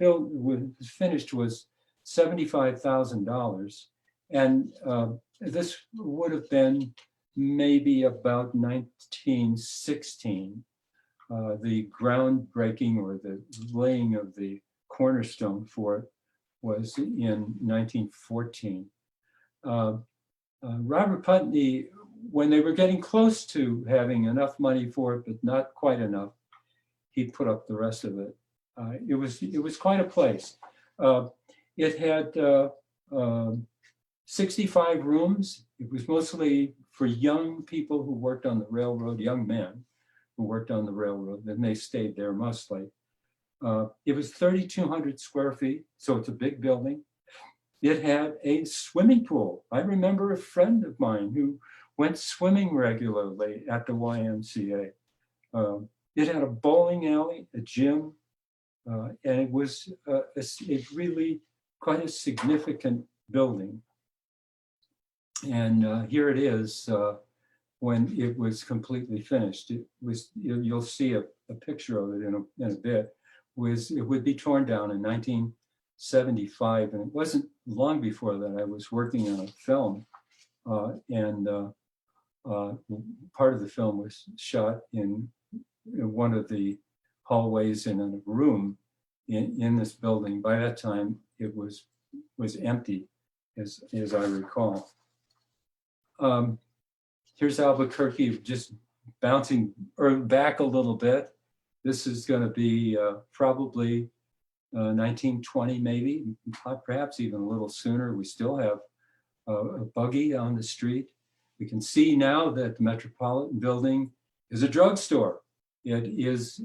finished was $75,000. And this would have been maybe about 1916. The groundbreaking or the laying of the cornerstone for it was in 1914. Robert Putney, when they were getting close to having enough money for it, but not quite enough, he put up the rest of it. It was quite a place. It had 65 rooms. It was mostly for young people who worked on the railroad, young men who worked on the railroad, and they stayed there mostly. It was 3,200 square feet, so it's a big building. It had a swimming pool. I remember a friend of mine who went swimming regularly at the YMCA. It had a bowling alley, a gym, and it was really quite a significant building. And here it is when it was completely finished. It was, you'll see a picture of it in a bit. It would be torn down in 1975, and it wasn't long before that I was working on a film, and part of the film was shot in one of the hallways in a room in this building. By that time, it was empty, as I recall. Here's Albuquerque just bouncing back a little bit. This is going to be probably 1920, maybe, perhaps even a little sooner. We still have a buggy on the street. We can see now that the Metropolitan Building is a drugstore. It is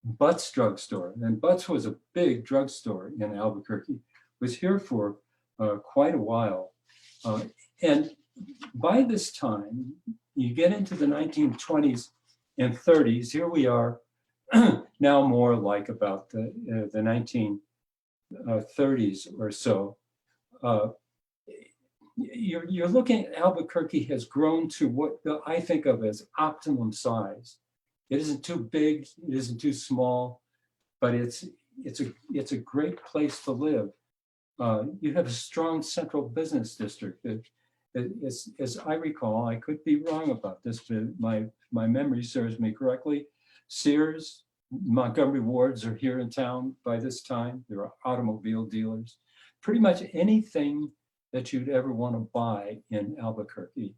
Butts drugstore. And Butts was a big drugstore in Albuquerque. It was here for quite a while. And by this time, you get into the 1920s and 30s. Here we are now more like about the 1930s or so. You're looking at Albuquerque has grown to what I think of as optimum size. It isn't too big, it isn't too small, but it's a great place to live. You have a strong central business district. As I recall, I could be wrong about this, but my memory serves me correctly. Sears, Montgomery Wards are here in town by this time. There are automobile dealers. Pretty much anything that you'd ever want to buy in Albuquerque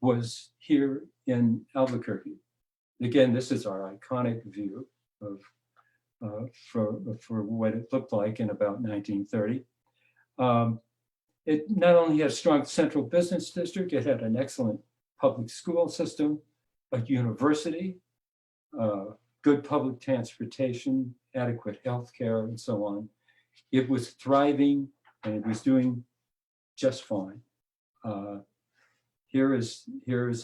was here in Albuquerque. Again, this is our iconic view of for what it looked like in about 1930. It not only had a strong central business district, it had an excellent public school system, a university, good public transportation, adequate health care, and so on. It was thriving and it was doing just fine. Here is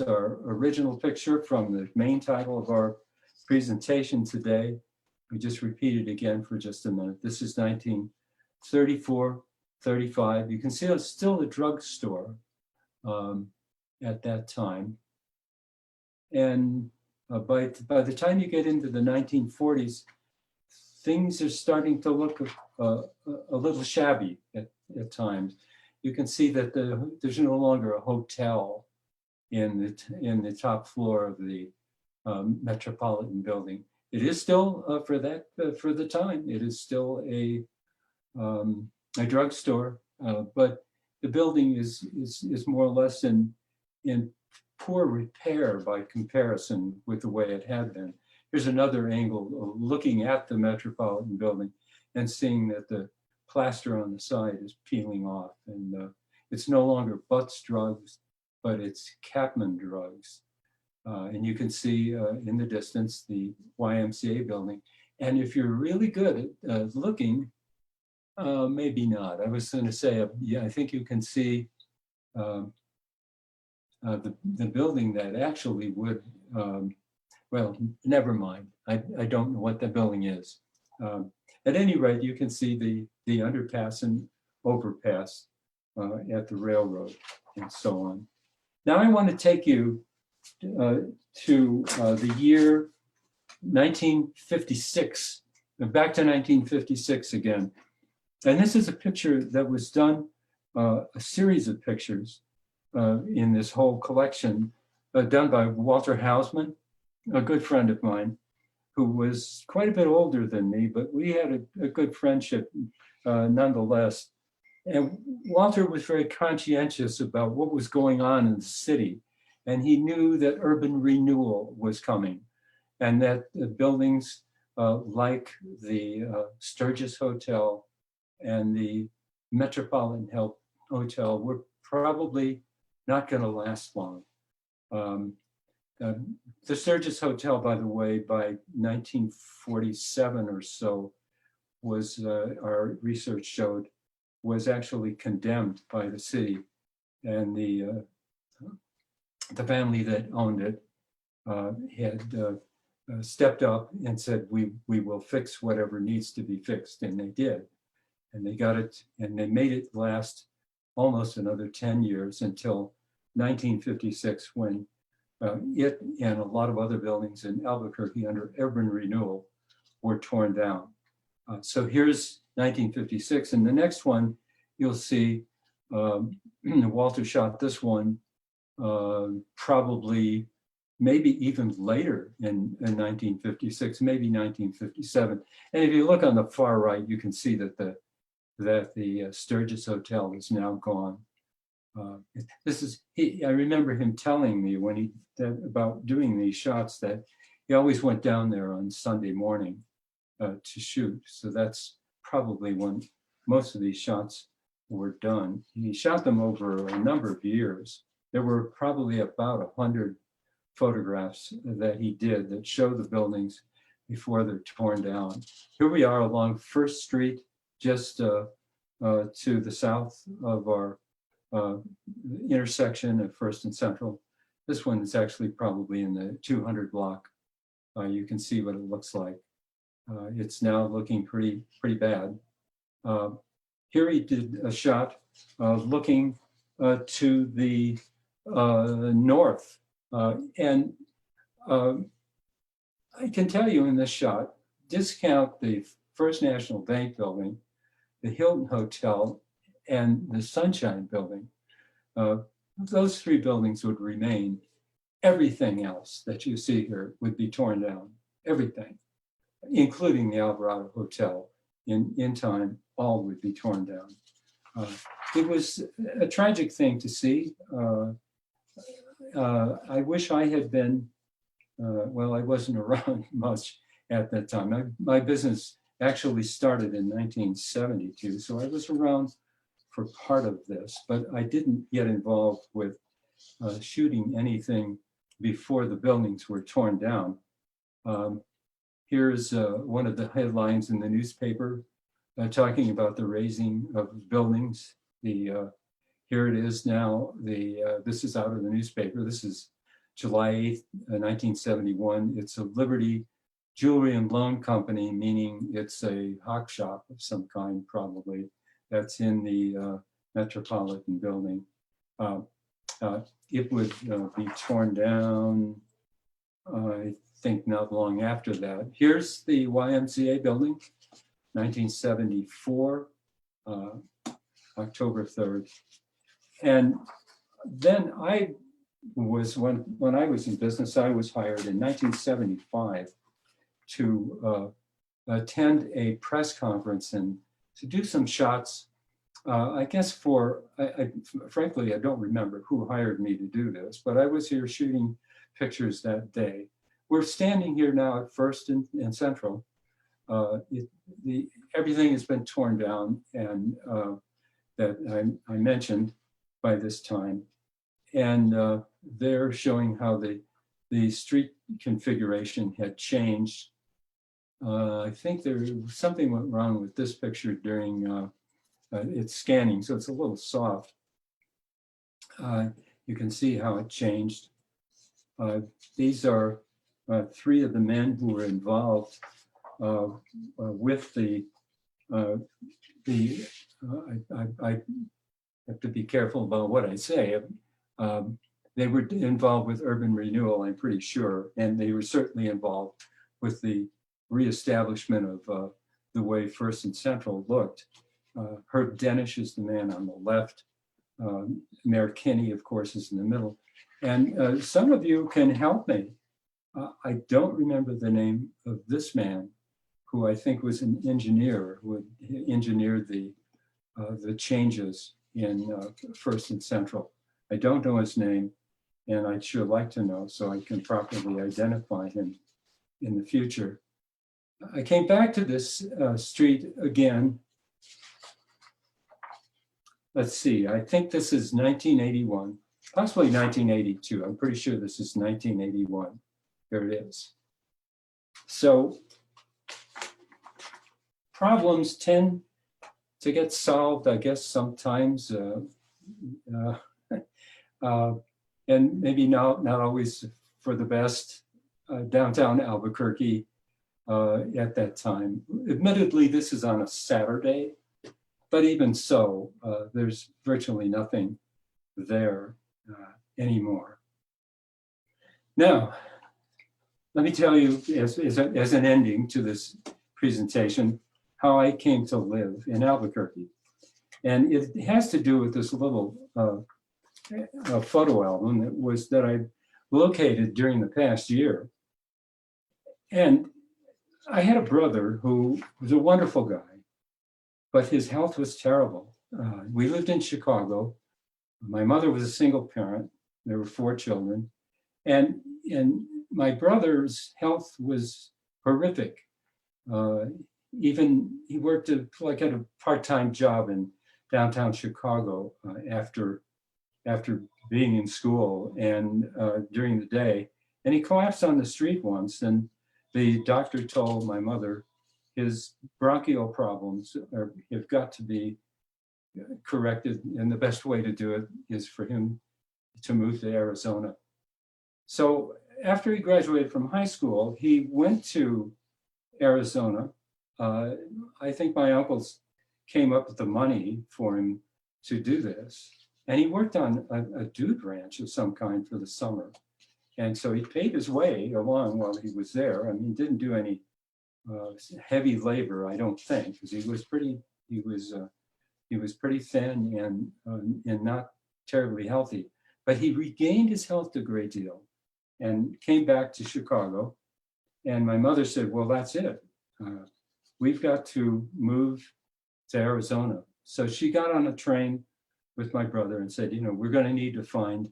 our original picture from the main title of our presentation today. We just repeat it again for just a minute. This is 1934, 35. You can see it's still a drugstore at that time. And by the time you get into the 1940s, things are starting to look a little shabby at times. You can see that there's no longer a hotel in the top floor of the Metropolitan Building. It is still for the time. It is still a drugstore, but the building is more or less in poor repair by comparison with the way it had been. Here's another angle of looking at the Metropolitan Building and seeing that the plaster on the side is peeling off, and it's no longer Butts drugs, but it's Capman drugs. And you can see in the distance the YMCA building. And if you're really good at looking, maybe not. I was going to say, yeah, I think you can see the building that actually would, well, never mind. I don't know what that building is. At any rate, you can see the underpass and overpass at the railroad and so on. Now I want to take you to the year 1956, back to 1956 again. And this is a picture that was done, a series of pictures in this whole collection done by Walter Hausman, a good friend of mine, who was quite a bit older than me, but we had a good friendship nonetheless. And Walter was very conscientious about what was going on in the city. And he knew that urban renewal was coming and that the buildings like the Sturgis Hotel and the Metropolitan Hotel were probably not going to last long. The Sturgis Hotel, by the way, by 1947 or so, was, our research showed, was actually condemned by the city. And the family that owned it had stepped up and said, we will fix whatever needs to be fixed. And they did. And they got it, and they made it last almost another 10 years until 1956, when it and a lot of other buildings in Albuquerque under urban renewal were torn down. So here's 1956, and the next one you'll see, Walter shot this one probably maybe even later in 1956, maybe 1957. And if you look on the far right, you can see that the Sturgis Hotel is now gone. I remember him telling me when about doing these shots that he always went down there on Sunday morning to shoot. So that's probably when most of these shots were done. He shot them over a number of years. There were probably about 100 photographs that he did that show the buildings before they're torn down. Here we are along First Street, just to the south of our intersection at First and Central. This one is actually probably in the 200 block. You can see what it looks like. It's now looking pretty bad. Here he did a shot looking to the north. And I can tell you in this shot, discount the First National Bank building, the Hilton Hotel, and the Sunshine Building. Those three buildings would remain. Everything else that you see here would be torn down, everything, including the Alvarado Hotel. In time, all would be torn down. It was a tragic thing to see. I wish I had been, well, I wasn't around much at that time. My business actually started in 1972, so I was around for part of this, but I didn't get involved with shooting anything before the buildings were torn down. Here's one of the headlines in the newspaper talking about the razing of buildings. Here it is now. This is out of the newspaper. This is July 8th, 1971. It's a Liberty Jewelry and Loan Company, meaning it's a hawk shop of some kind, probably. That's in the Metropolitan Building. It would be torn down, I think, not long after that. Here's the YMCA building, 1974, October 3rd. And then when I was in business, I was hired in 1975 to attend a press conference and to do some shots. I guess frankly, I don't remember who hired me to do this, but I was here shooting pictures that day. We're standing here now at First and Central. Everything has been torn down, and that I mentioned by this time. And they're showing how the street configuration had changed. I think something went wrong with this picture during its scanning, so it's a little soft. You can see how it changed. These are three of the men who were involved with I have to be careful about what I say. They were involved with urban renewal, I'm pretty sure, and they were certainly involved with the reestablishment of the way First and Central looked. Herb Denish is the man on the left. Mayor Kinney, of course, is in the middle. And some of you can help me. I don't remember the name of this man, who I think was an engineer who had engineered the changes in First and Central. I don't know his name, and I'd sure like to know so I can properly identify him in the future. I came back to this street again. Let's see, I think this is 1981, possibly 1982. I'm pretty sure this is 1981. There it is. So problems tend to get solved, I guess, sometimes, and maybe not always for the best. Downtown Albuquerque at that time. Admittedly, this is on a Saturday, but even so, there's virtually nothing there anymore. Now, let me tell you, as an ending to this presentation, how I came to live in Albuquerque. And it has to do with this little a photo album that I located during the past year. And I had a brother who was a wonderful guy, but his health was terrible. We lived in Chicago. My mother was a single parent. There were 4 children. And my brother's health was horrific. Even he worked at a part-time job in downtown Chicago after being in school and during the day. And he collapsed on the street once, and the doctor told my mother his bronchial problems have got to be corrected, and the best way to do it is for him to move to Arizona. So after he graduated from high school, he went to Arizona. I think my uncles came up with the money for him to do this. And he worked on a dude ranch of some kind for the summer. And so he paid his way along while he was there. I mean, he didn't do any heavy labor, I don't think, because he was pretty thin and not terribly healthy. But he regained his health a great deal and came back to Chicago. And my mother said, well, that's it. We've got to move to Arizona. So she got on a train with my brother and said, we're going to need to find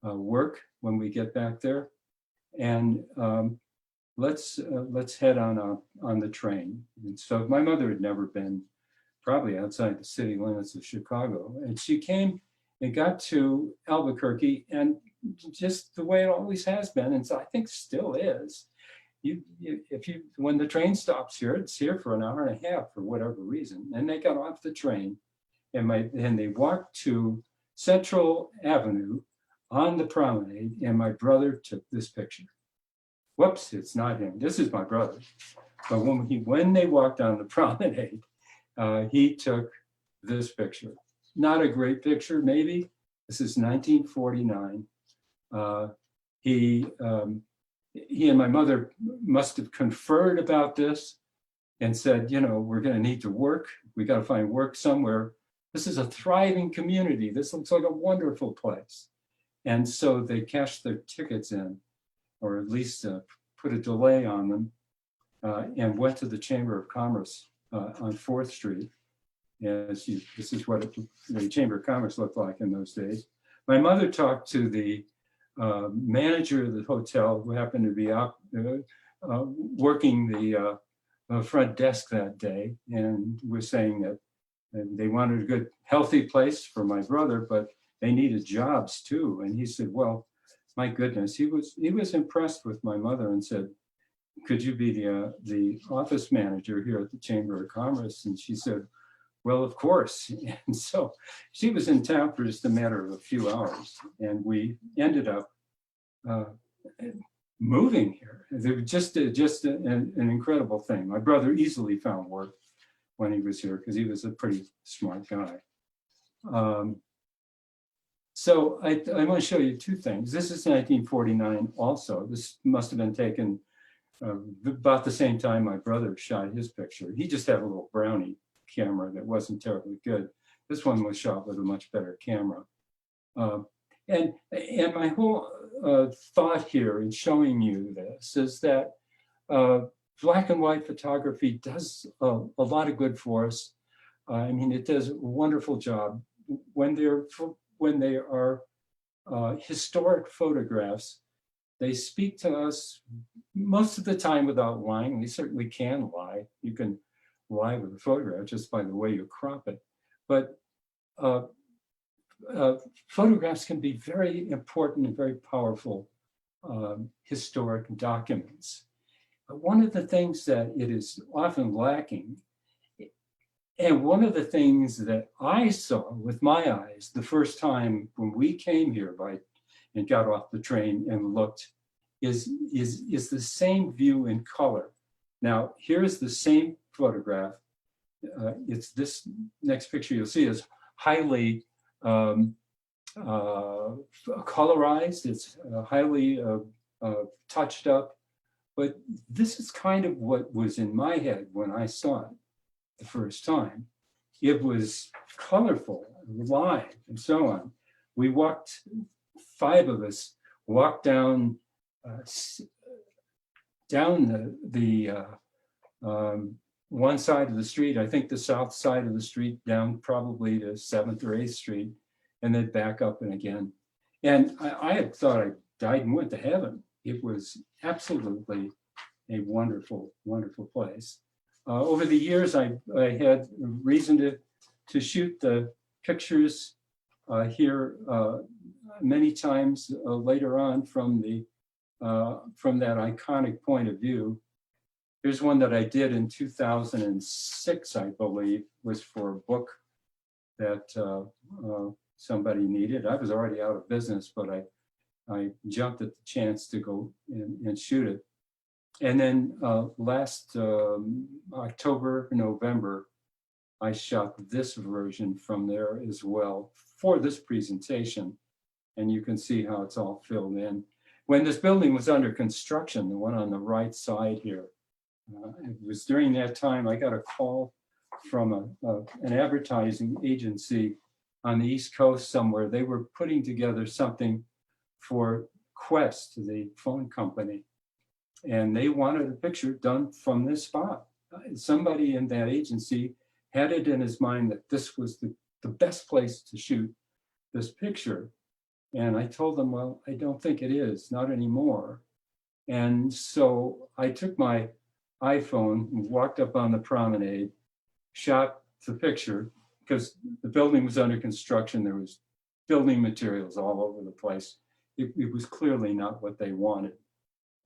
work when we get back there. And let's head on the train. And so my mother had never been probably outside the city limits of Chicago. And she came and got to Albuquerque, and just the way it always has been, and so I think still is, when the train stops here, it's here for an hour and a half for whatever reason. And they got off the train and they walked to Central Avenue on the Promenade, and my brother took this picture. Whoops, it's not him. This is my brother. But when they walked on the Promenade, he took this picture. Not a great picture, maybe. This is 1949. He and my mother must have conferred about this and said, we're going to need to work. We got to find work somewhere. This is a thriving community. This looks like a wonderful place. And so they cashed their tickets in, or at least put a delay on them, and went to the Chamber of Commerce on 4th Street. This is what the Chamber of Commerce looked like in those days. My mother talked to the manager of the hotel, who happened to be out working the front desk that day, and was saying that they wanted a good, healthy place for my brother, but they needed jobs too. And he said, well, my goodness, he was impressed with my mother and said, could you be the office manager here at the Chamber of Commerce? And she said, well, of course. And so she was in town for just a matter of a few hours, and we ended up moving here. It was just an incredible thing. My brother easily found work when he was here because he was a pretty smart guy. So I want to show you 2 things. This is 1949 also. This must have been taken about the same time my brother shot his picture. He just had a little Brownie camera that wasn't terribly good. This one was shot with a much better camera. And my whole thought here in showing you this is that black and white photography does a lot of good for us. I mean, it does a wonderful job. When they are historic photographs, they speak to us most of the time without lying. They certainly can lie. You can lie with a photograph just by the way you crop it. But photographs can be very important and very powerful historic documents. But one of the things that it is often lacking, and one of the things that I saw with my eyes the first time when we came here and got off the train and looked, is the same view in color. Now, here's the same photograph. It's this next picture you'll see is highly colorized. It's highly touched up. But this is kind of what was in my head when I saw it the first time. It was colorful, live, and so on. we walked, 5 of us walked down one side of the street, I think the south side of the street, down probably to 7th or 8th Street, and then back up and again. And I had thought I died and went to heaven. It was absolutely a wonderful, wonderful place. Over the years, I had reason to shoot the pictures here many times later on from that iconic point of view. Here's one that I did in 2006, I believe, was for a book that somebody needed. I was already out of business, but I jumped at the chance to go and shoot it. And then last October, November, I shot this version from there as well for this presentation. And you can see how it's all filled in. When this building was under construction, the one on the right side here, it was during that time I got a call from an advertising agency on the East Coast somewhere. They were putting together something for Quest, the phone company, and they wanted a picture done from this spot. Somebody in that agency had it in his mind that this was the best place to shoot this picture. And I told them, well, I don't think it is, not anymore. And so I took my iPhone and walked up on the promenade, shot the picture, because the building was under construction. There was building materials all over the place. It was clearly not what they wanted.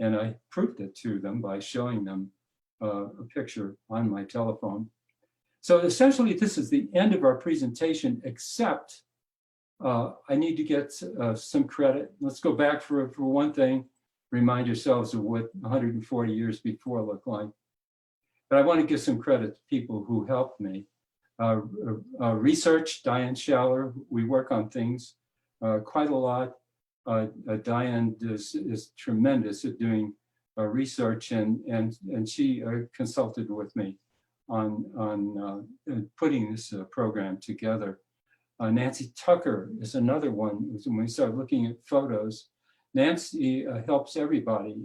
And I proved it to them by showing them a picture on my telephone. So essentially, this is the end of our presentation, except I need to get some credit. Let's go back for one thing, remind yourselves of what 140 years before looked like. But I want to give some credit to people who helped me. Research, Diane Schaller, we work on things quite a lot. Diane is tremendous at doing research, and she consulted with me on putting this program together. Nancy Tucker is another one. When we start looking at photos, Nancy helps everybody.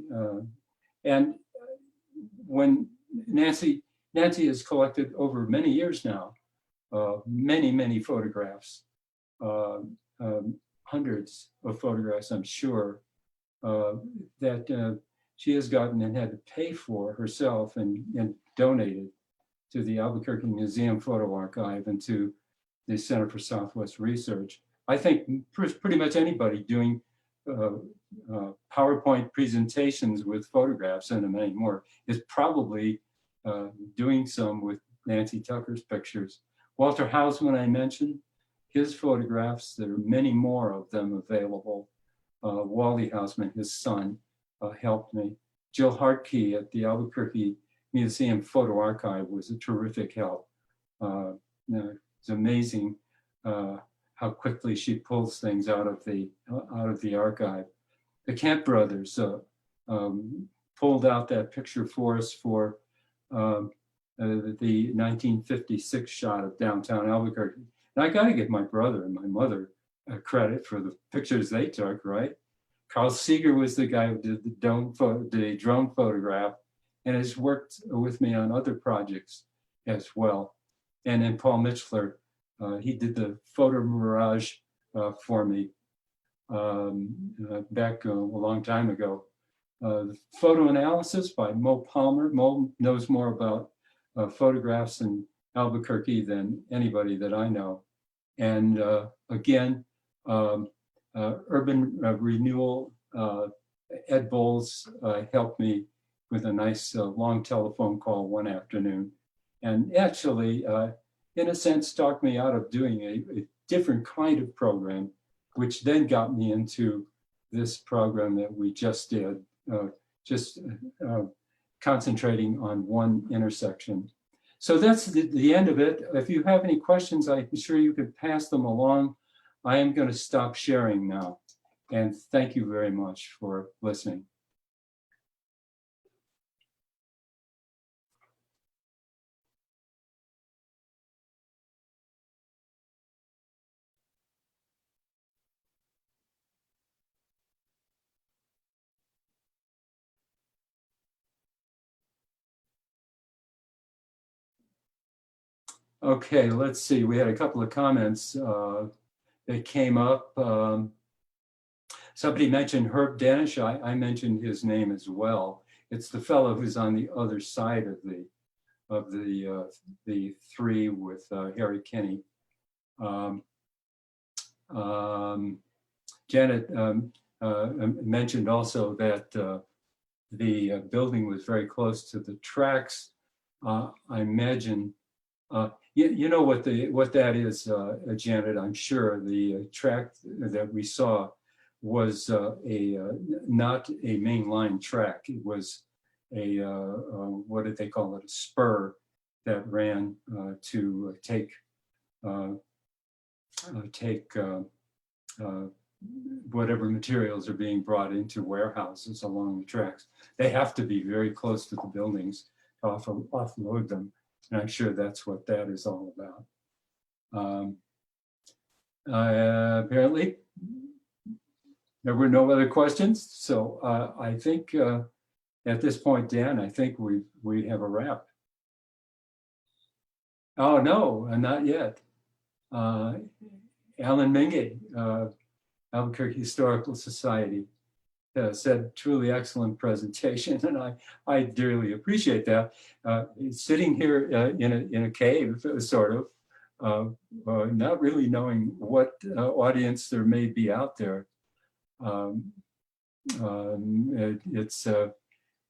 And when Nancy has collected over many years now, many photographs, hundreds of photographs, I'm sure, that she has gotten and had to pay for herself and donated to the Albuquerque Museum Photo Archive and to the Center for Southwest Research. I think pretty much anybody doing PowerPoint presentations with photographs and many more is probably doing some with Nancy Tucker's pictures. Walter Hausman, I mentioned, his photographs, there are many more of them available. Wally Hausman, his son, helped me. Jill Hartkey at the Albuquerque Museum Photo Archive was a terrific help. It's amazing how quickly she pulls things out of the archive. The Kent brothers pulled out that picture for us for the 1956 shot of downtown Albuquerque. And I got to give my brother and my mother credit for the pictures they took, right? Carl Seeger was the guy who did the drone photograph and has worked with me on other projects as well. And then Paul Mitchler, he did the photo mirage for me back a long time ago. Photo analysis by Mo Palmer. Mo knows more about photographs in Albuquerque than anybody that I know. And again, urban renewal, Ed Bowles helped me with a nice long telephone call one afternoon. And actually, in a sense, talked me out of doing a different kind of program, which then got me into this program that we just did, concentrating on one intersection. So that's the end of it. If you have any questions, I'm sure you could pass them along. I am going to stop sharing now. And thank you very much for listening. Okay, let's see. We had a couple of comments that came up. Somebody mentioned Herb Danish. I mentioned his name as well. It's the fellow who's on the other side of the three with Harry Kinney. Janet mentioned also that the building was very close to the tracks. I imagine, you know what that is, Janet, I'm sure. The track that we saw was not a mainline track. It was a, what did they call it, a spur that ran to take whatever materials are being brought into warehouses along the tracks. They have to be very close to the buildings to offload them. And I'm sure that's what that is all about. Apparently, there were no other questions. So I think at this point, Dan, I think we have a wrap. Oh, no, not yet. Alan Mingay, Albuquerque Historical Society, said truly excellent presentation, and I dearly appreciate that. Sitting here in a cave, sort of, not really knowing what audience there may be out there.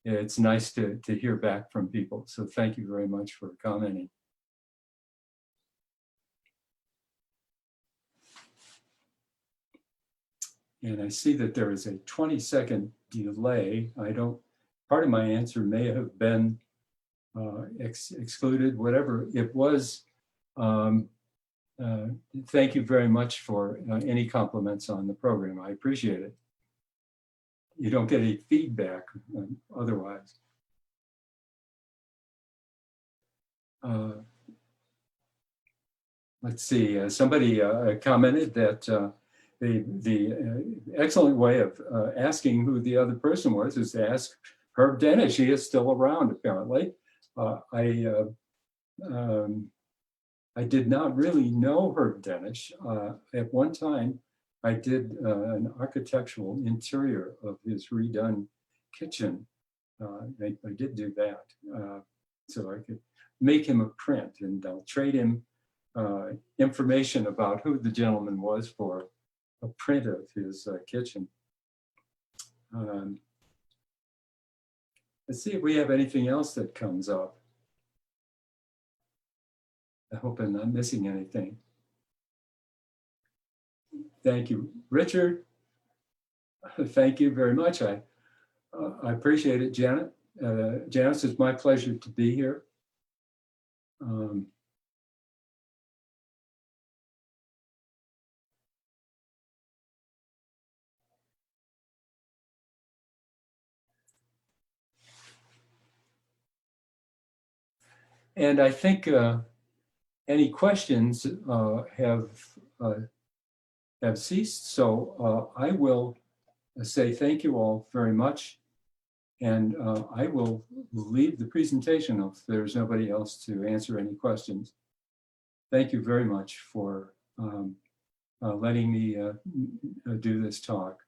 It's nice to hear back from people. So thank you very much for commenting. And I see that there is a 20-second delay. Part of my answer may have been excluded, whatever it was. Thank you very much for any compliments on the program. I appreciate it. You don't get any feedback otherwise. Let's see, somebody commented that the excellent way of asking who the other person was is to ask Herb Danish. He is still around, apparently. I did not really know Herb Danish. At one time, I did an architectural interior of his redone kitchen. I did do that, so I could make him a print, and I'll trade him information about who the gentleman was for a print of his kitchen. Let's see if we have anything else that comes up. I hope I'm not missing anything. Thank you, Richard. Thank you very much. I appreciate it, Janet. Janice, it's my pleasure to be here. And I think any questions have ceased. So I will say thank you all very much. And I will leave the presentation if there's nobody else to answer any questions. Thank you very much for letting me do this talk.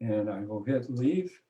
And I will hit leave.